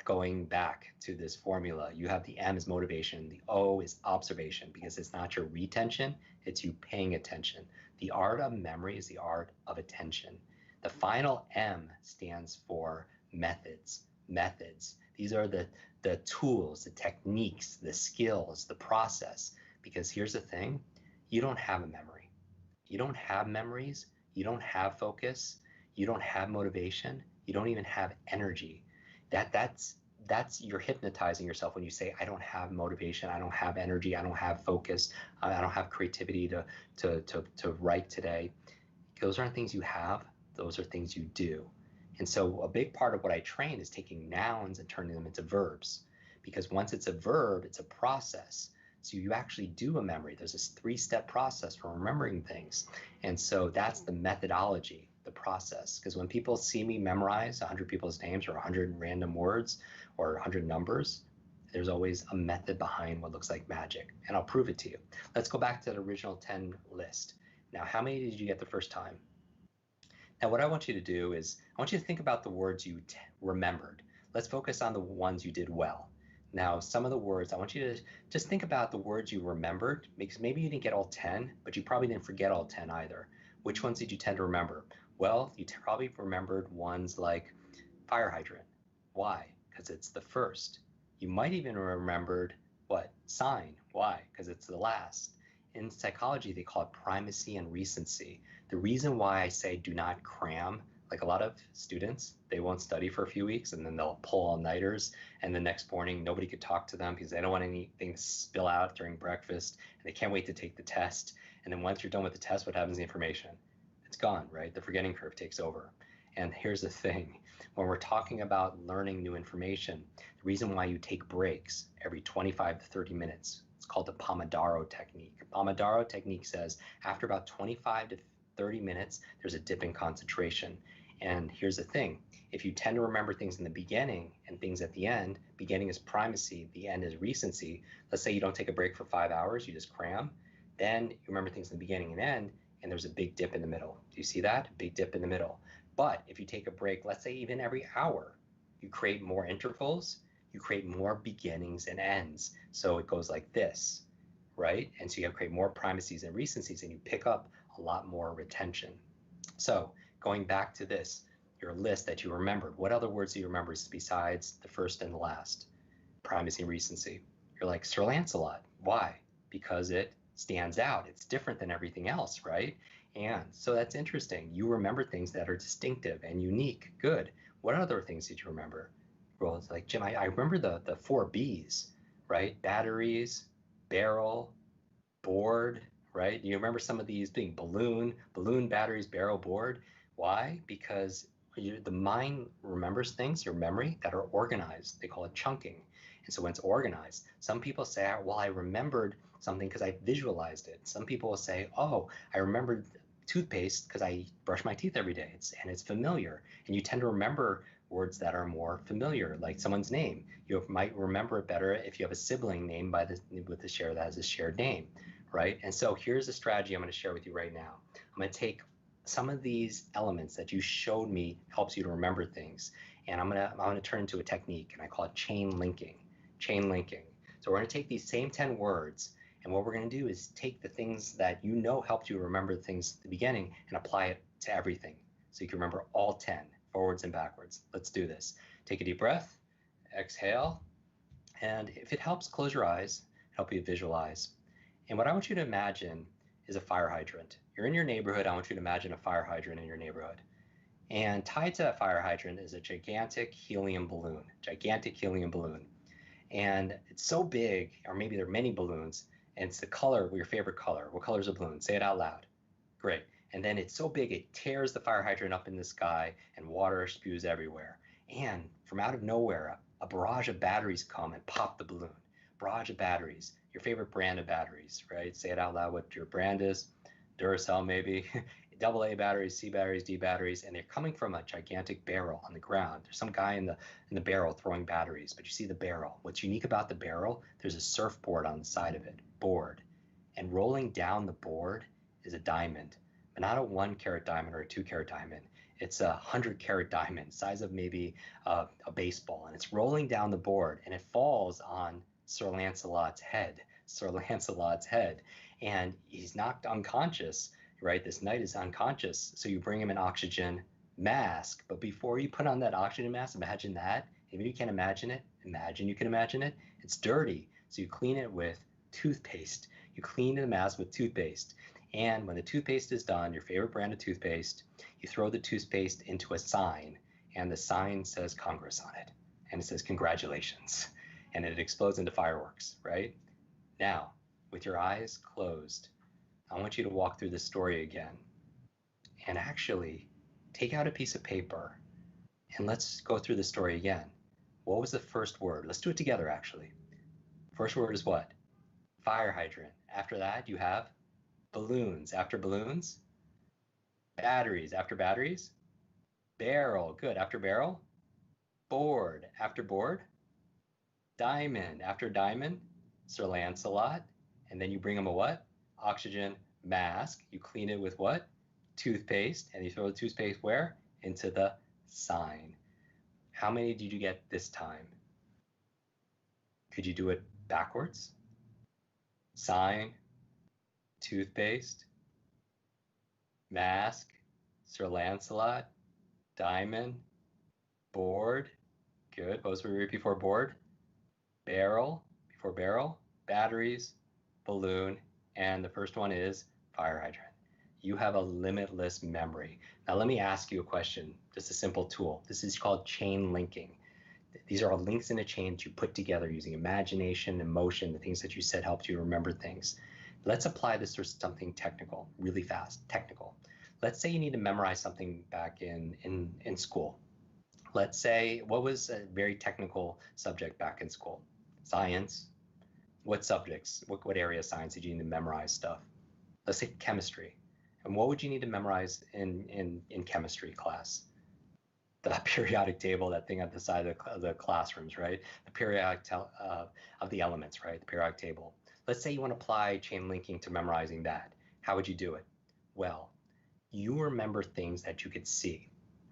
going back to this formula, you have the M is motivation, the O is observation, because it's not your retention, it's you paying attention. The art of memory is the art of attention. The final M stands for methods. Methods. These are the tools, the techniques, the skills, the process. Because here's the thing, you don't have a memory. You don't have memories. You don't have focus. You don't have motivation. You don't even have energy. That's you're hypnotizing yourself when you say, I don't have motivation, I don't have energy, I don't have focus, I don't have creativity to write today. Those aren't things you have, those are things you do. And so a big part of what I train is taking nouns and turning them into verbs. Because once it's a verb, it's a process. So you actually do a memory. There's this 3-step process for remembering things. And so that's the methodology, the process. Because when people see me memorize 100 people's names or 100 random words or 100 numbers, there's always a method behind what looks like magic. And I'll prove it to you. Let's go back to the original 10 list. Now, how many did you get the first time? Now, what I want you to do is I want you to think about the words you remembered. Let's focus on the ones you did well. Now, some of the words, I want you to just think about the words you remembered, because maybe you didn't get all 10, but you probably didn't forget all 10 either. Which ones did you tend to remember? Well, you probably remembered ones like fire hydrant. Why? Because it's the first. You might even remembered what? Sign. Why? Because it's the last. In psychology, they call it primacy and recency. The reason why I say do not cram, like a lot of students, they won't study for a few weeks and then they'll pull all-nighters, and the next morning nobody could talk to them because they don't want anything to spill out during breakfast, and they can't wait to take the test. And then once you're done with the test, what happens to the information? It's gone, right? The forgetting curve takes over. And here's the thing, when we're talking about learning new information, the reason why you take breaks every 25 to 30 minutes, it's called the Pomodoro technique. Pomodoro technique says after about 25 to 30 minutes, there's a dip in concentration. And here's the thing, if you tend to remember things in the beginning and things at the end, beginning is primacy, the end is recency. Let's say you don't take a break for 5 hours, you just cram, then you remember things in the beginning and end, and there's a big dip in the middle. Do you see that? Big dip in the middle. But if you take a break, let's say even every hour, you create more intervals, you create more beginnings and ends. So it goes like this, right? And so you have to create more primacies and recencies, and you pick up a lot more retention. So going back to this, your list that you remembered, what other words do you remember besides the first and the last? Primacy and recency. You're like, Sir Lancelot. Why? Because it stands out. It's different than everything else, right? And so that's interesting. You remember things that are distinctive and unique. Good. What other things did you remember? Well, it's like, Jim, I remember the 4 Bs, right? Batteries, barrel, board, right? You remember some of these being balloon, batteries, barrel, board. Why? Because the mind remembers things, your memory, that are organized. They call it chunking. And so when it's organized, some people say, well, I remembered something because I visualized it. Some people will say, oh, I remembered toothpaste because I brush my teeth every day, and it's familiar. And you tend to remember words that are more familiar, like someone's name. You might remember it better if you have a sibling name with a share that has a shared name, right? And so here's a strategy I'm going to share with you right now. I'm going to take some of these elements that you showed me helps you to remember things, and I'm going to turn into a technique, and I call it chain linking. Chain linking. So we're going to take these same 10 words, and what we're going to do is take the things that you know helped you remember the things at the beginning and apply it to everything. So you can remember all 10, forwards and backwards. Let's do this. Take a deep breath, exhale, and if it helps, close your eyes, help you visualize. And what I want you to imagine is a fire hydrant. You're in your neighborhood. I want you to imagine a fire hydrant in your neighborhood. And tied to that fire hydrant is a gigantic helium balloon, And it's so big, or maybe there are many balloons, and it's the color, your favorite color. What color is a balloon? Say it out loud. Great. And then it's so big, it tears the fire hydrant up in the sky, and water spews everywhere. And from out of nowhere, a barrage of batteries come and pop the balloon. Barrage of batteries, your favorite brand of batteries, right? Say it out loud what your brand is. Duracell, maybe. AA batteries, C batteries, D batteries, and they're coming from a gigantic barrel on the ground. There's some guy in the barrel throwing batteries, but you see the barrel. What's unique about the barrel, there's a surfboard on the side of it, board. And rolling down the board is a diamond, but not a 1 carat diamond or a 2 carat diamond. It's a 100 carat diamond, size of maybe a baseball, and it's rolling down the board, and it falls on Sir Lancelot's head. Sir Lancelot's head, and he's knocked unconscious. Right, this knight is unconscious, so you bring him an oxygen mask. But before you put on that oxygen mask, imagine that. Even if you can't imagine it, imagine you can imagine it. It's dirty, so you clean it with toothpaste. You clean the mask with toothpaste. And when the toothpaste is done, your favorite brand of toothpaste, you throw the toothpaste into a sign, and the sign says Congress on it. And it says congratulations. And it explodes into fireworks, right? Now, with your eyes closed, I want you to walk through the story again and actually take out a piece of paper and let's go through the story again. What was the first word? Let's do it together, actually. First word is what? Fire hydrant. After that, you have balloons. After balloons, batteries. After batteries, barrel. Good. After barrel, board. After board, diamond. After diamond, Sir Lancelot. And then you bring him a what? Oxygen mask. You clean it with what? Toothpaste. And you throw the toothpaste where? Into the sign. How many did you get this time? Could you do it backwards? Sign, toothpaste, mask, Sir Lancelot, diamond, board. Good. What was we read before board? Barrel. Before barrel, batteries, balloon, and the first one is fire hydrant. You have a limitless memory. Now let me ask you a question, just a simple tool. This is called chain linking. These are all links in a chain that you put together using imagination, emotion, the things that you said helped you remember things. Let's apply this to something technical, really fast, technical. Let's say you need to memorize something back in school. Let's say, what was a very technical subject back in school? Science. What subjects, what area of science did you need to memorize stuff? Let's say chemistry. And what would you need to memorize in chemistry class? The periodic table, that thing at the side of the classrooms, right? The periodic of the elements, right? The periodic table. Let's say you want to apply chain linking to memorizing that. How would you do it? Well, you remember things that you could see,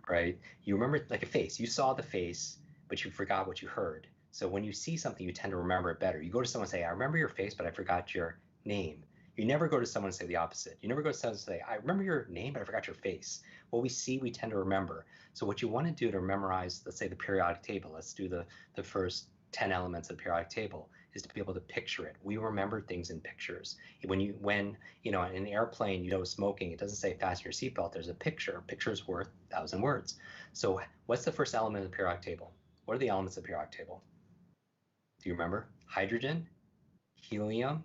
right? You remember like a face. You saw the face, but you forgot what you heard. So when you see something, you tend to remember it better. You go to someone and say, I remember your face, but I forgot your name. You never go to someone and say the opposite. You never go to someone and say, I remember your name, but I forgot your face. What we see, we tend to remember. So what you want to do to memorize, let's say the periodic table, let's do the first 10 elements of the periodic table, is to be able to picture it. We remember things in pictures. When in an airplane, smoking, it doesn't say fasten your seatbelt, there's a picture. A picture is worth 1,000 words. So what's the first element of the periodic table? What are the elements of the periodic table? Do you remember? Hydrogen, helium,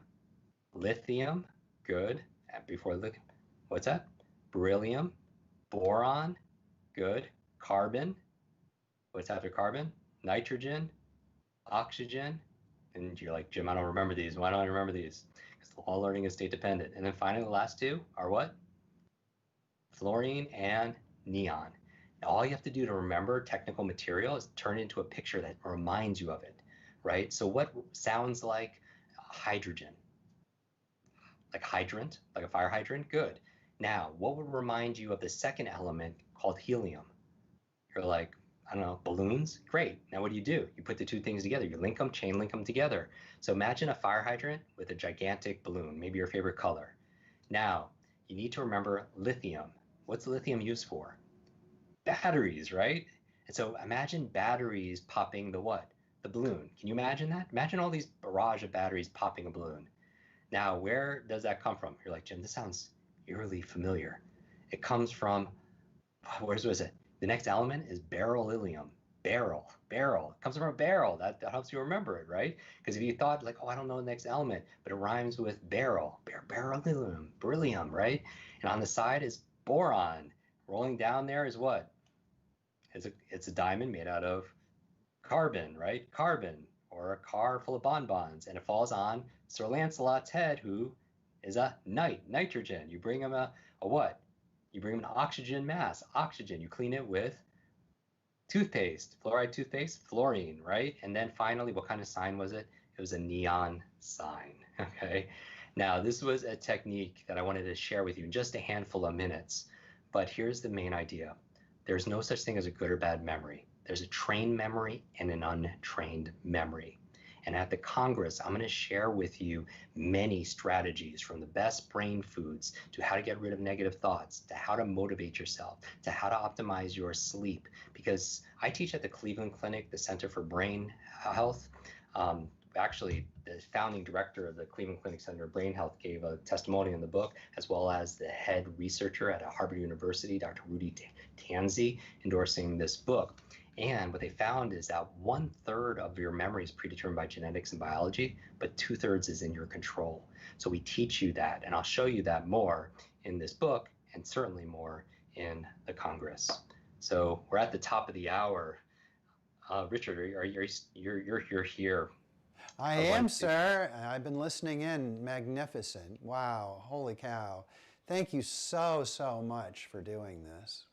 lithium, good. Before lithium, what's that? Beryllium, boron, good. Carbon, what's after carbon? Nitrogen, oxygen, and you're like, Jim, I don't remember these. Why don't I remember these? Because all learning is state dependent. And then finally, the last two are what? Fluorine and neon. Now, all you have to do to remember technical material is turn it into a picture that reminds you of it, right? So what sounds like hydrogen? Like hydrant, like a fire hydrant? Good. Now, what would remind you of the second element called helium? You're like, I don't know, balloons? Great. Now what do? You put the two things together. You link them, chain link them together. So imagine a fire hydrant with a gigantic balloon, maybe your favorite color. Now, you need to remember lithium. What's lithium used for? Batteries, right? And so imagine batteries popping the what? The balloon. Can you imagine that? Imagine all these barrage of batteries popping a balloon. Now, where does that come from? You're like, Jim, this sounds eerily familiar. It comes from, where was it? The next element is beryllium. Barrel. It comes from a barrel. That helps you remember it, right? Because if you thought like, oh, I don't know the next element, but it rhymes with barrel. Beryllium, right? And on the side is boron. Rolling down there is what? It's a diamond made out of carbon, right? Carbon, or a car full of bonbons, and it falls on Sir Lancelot's head, who is a nitrogen. You bring him a what? You bring them an oxygen mask, oxygen. You clean it with toothpaste, fluoride toothpaste, fluorine, right? And then finally, what kind of sign was it? It was a neon sign, okay? Now, this was a technique that I wanted to share with you in just a handful of minutes, but here's the main idea. There's no such thing as a good or bad memory. There's a trained memory and an untrained memory. And at the Congress, I'm going to share with you many strategies from the best brain foods to how to get rid of negative thoughts, to how to motivate yourself, to how to optimize your sleep. Because I teach at the Cleveland Clinic, the Center for Brain Health. Actually, the founding director of the Cleveland Clinic Center of Brain Health gave a testimony in the book, as well as the head researcher at Harvard University, Dr. Rudy Tanzi, endorsing this book. And what they found is that 1/3 of your memory is predetermined by genetics and biology, but 2/3 is in your control. So we teach you that, and I'll show you that more in this book, and certainly more in the Congress. So we're at the top of the hour. Richard, you're here. I am, sir. I've been listening in. Magnificent. Wow. Holy cow. Thank you so much for doing this.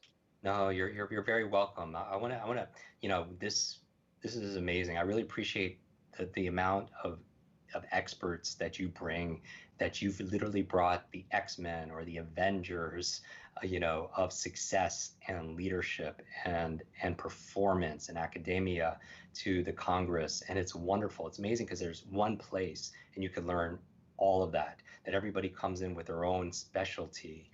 No, you're very welcome. I want to, this is amazing. I really appreciate the amount of experts that you bring, that you've literally brought the X-Men or the Avengers, of success and leadership and performance and academia to the Congress. And it's wonderful. It's amazing because there's one place and you can learn all of that everybody comes in with their own specialty,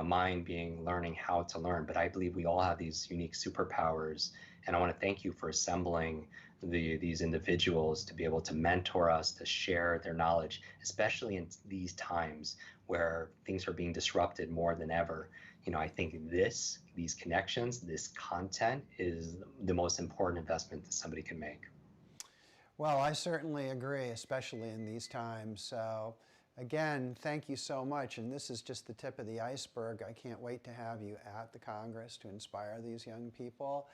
mine being learning how to learn. But I believe we all have these unique superpowers. And I want to thank you for assembling these individuals to be able to mentor us, to share their knowledge, especially in these times where things are being disrupted more than ever. I think these connections, this content is the most important investment that somebody can make. Well, I certainly agree, especially in these times. So again, thank you so much. And this is just the tip of the iceberg. I can't wait to have you at the Congress to inspire these young people.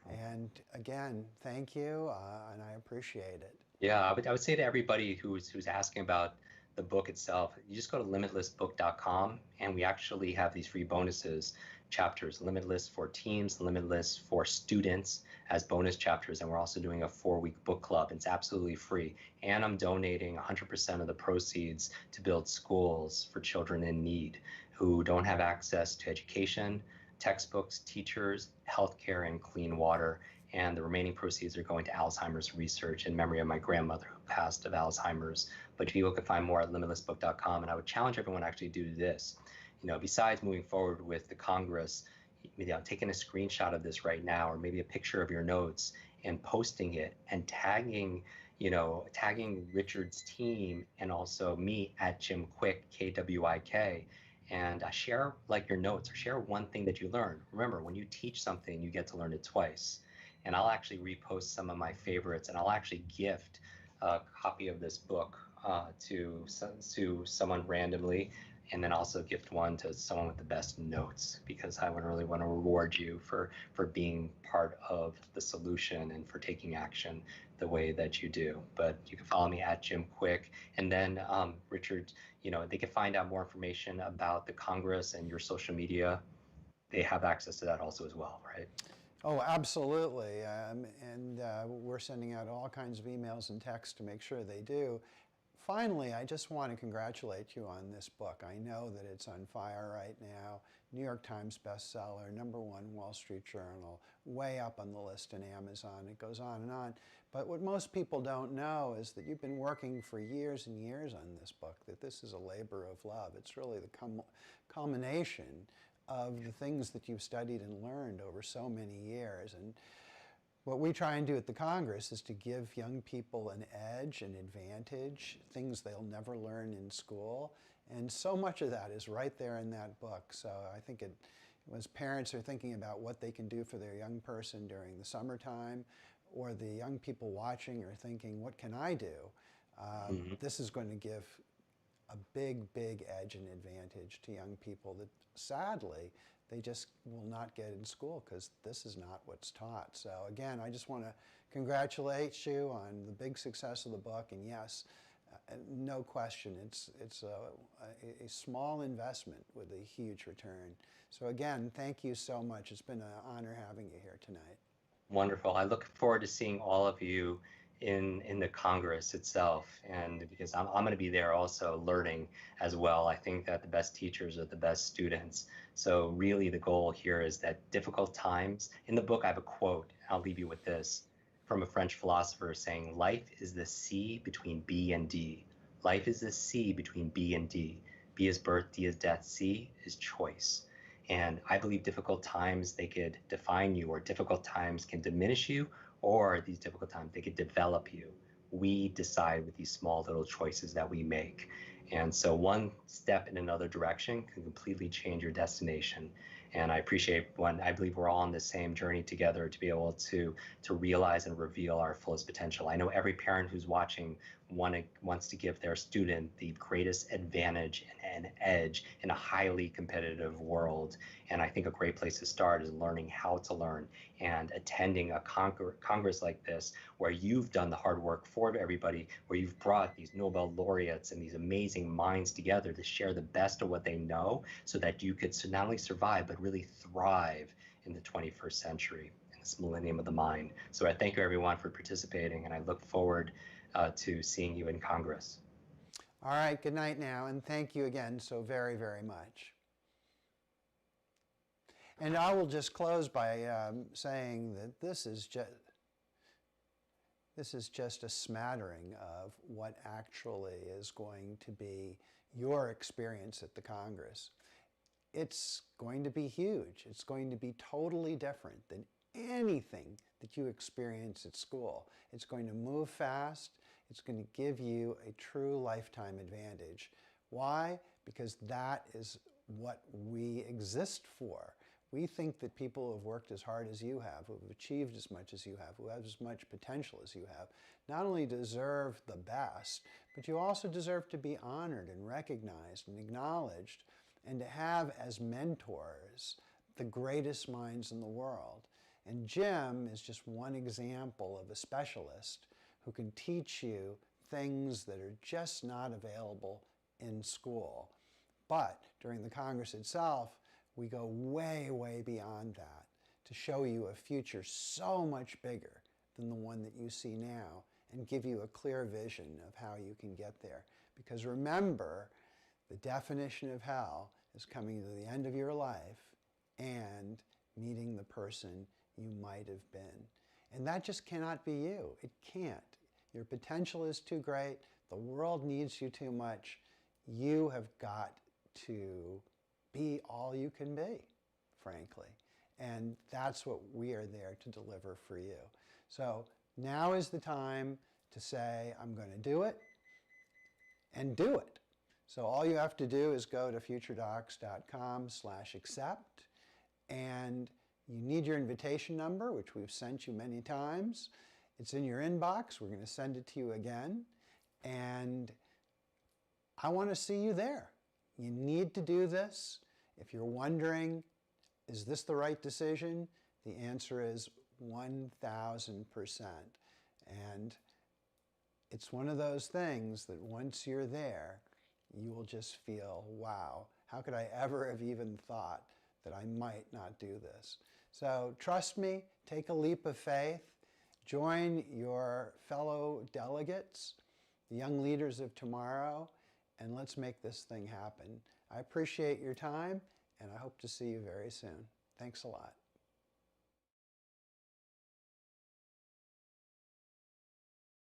And again, thank you, and I appreciate it. Yeah, I would say to everybody who's asking about the book itself, you just go to limitlessbook.com, and we actually have these free bonuses chapters, Limitless for teams, Limitless for students as bonus chapters, and we're also doing a 4-week book club. It's absolutely free, and I'm donating 100% of the proceeds to build schools for children in need who don't have access to education, textbooks, teachers, healthcare, and clean water. And the remaining proceeds are going to Alzheimer's research in memory of my grandmother who passed of Alzheimer's. But people can find more at limitlessbook.com. And I would challenge everyone to actually do this. Besides moving forward with the Congress, taking a screenshot of this right now, or maybe a picture of your notes and posting it and tagging Richard's team and also me at Jim Quick, KWIK, and share your notes, or share one thing that you learned. Remember, when you teach something, you get to learn it twice. And I'll actually repost some of my favorites, and I'll actually gift a copy of this book to someone randomly, and then also gift one to someone with the best notes, because I would really want to reward you for being part of the solution and for taking action the way that you do. But you can follow me at Jim Quick, and then Richard, they can find out more information about the Congress and your social media. They have access to that also as well, right? Oh, absolutely. And we're sending out all kinds of emails and texts to make sure they do. Finally, I just want to congratulate you on this book. I know that it's on fire right now. New York Times bestseller, #1 Wall Street Journal, way up on the list in Amazon. It goes on and on. But what most people don't know is that you've been working for years and years on this book, that this is a labor of love. It's really the culmination of the things that you've studied and learned over so many years. And what we try and do at the Congress is to give young people an edge, an advantage, things they'll never learn in school. And so much of that is right there in that book. So I think as parents are thinking about what they can do for their young person during the summertime, or the young people watching are thinking, what can I do? This is going to give a big edge and advantage to young people that sadly they just will not get in school because this is not what's taught. So again, I just want to congratulate you on the big success of the book, and yes, No question. It's a small investment with a huge return. So again, thank you so much. It's been an honor having you here tonight. Wonderful. I look forward to seeing all of you in the Congress itself, and because I'm going to be there also learning as well. I think that the best teachers are the best students. So really the goal here is that difficult times, in the book I have a quote, I'll leave you with this, from a French philosopher saying, life is the C between B and D. Life is the C between B and D. B is birth, D is death, C is choice. And I believe difficult times, they could define you, or difficult times can diminish you, or these difficult times, they could develop you. We decide with these small little choices that we make. And so one step in another direction can completely change your destination. And I appreciate when I believe we're all on the same journey together to be able to realize and reveal our fullest potential. I know every parent who's watching wants to give their student the greatest advantage and edge in a highly competitive world. And I think a great place to start is learning how to learn and attending a Congress like this, where you've done the hard work for everybody, where you've brought these Nobel laureates and these amazing minds together to share the best of what they know so that you could not only survive, but really thrive in the 21st century, in this millennium of the mind. So I thank you everyone for participating, and I look forward to seeing you in Congress. All right, good night now, and thank you again so very, very much. And I will just close by saying that this is just a smattering of what actually is going to be your experience at the Congress. It's going to be huge. It's going to be totally different than anything that you experience at school. It's going to move fast. It's going to give you a true lifetime advantage. Why? Because that is what we exist for. We think that people who have worked as hard as you have, who have achieved as much as you have, who have as much potential as you have, not only deserve the best, but you also deserve to be honored and recognized and acknowledged, and to have as mentors the greatest minds in the world. And Jim is just one example of a specialist who can teach you things that are just not available in school. But during the Congress itself, we go way, way beyond that to show you a future so much bigger than the one that you see now, and give you a clear vision of how you can get there. Because remember, the definition of hell is coming to the end of your life and meeting the person you might have been. And that just cannot be you. It can't. Your potential is too great. The world needs you too much. You have got to be all you can be, frankly. And that's what we are there to deliver for you. So now is the time to say, I'm going to do it, and do it. So all you have to do is go to futuredocs.com/accept, and you need your invitation number, which we've sent you many times. It's in your inbox. We're going to send it to you again. And I want to see you there. You need to do this. If you're wondering, is this the right decision? The answer is 1,000%. And it's one of those things that once you're there, you will just feel, wow, how could I ever have even thought that I might not do this? So trust me, take a leap of faith, join your fellow delegates, the young leaders of tomorrow, and let's make this thing happen. I appreciate your time, and I hope to see you very soon. Thanks a lot.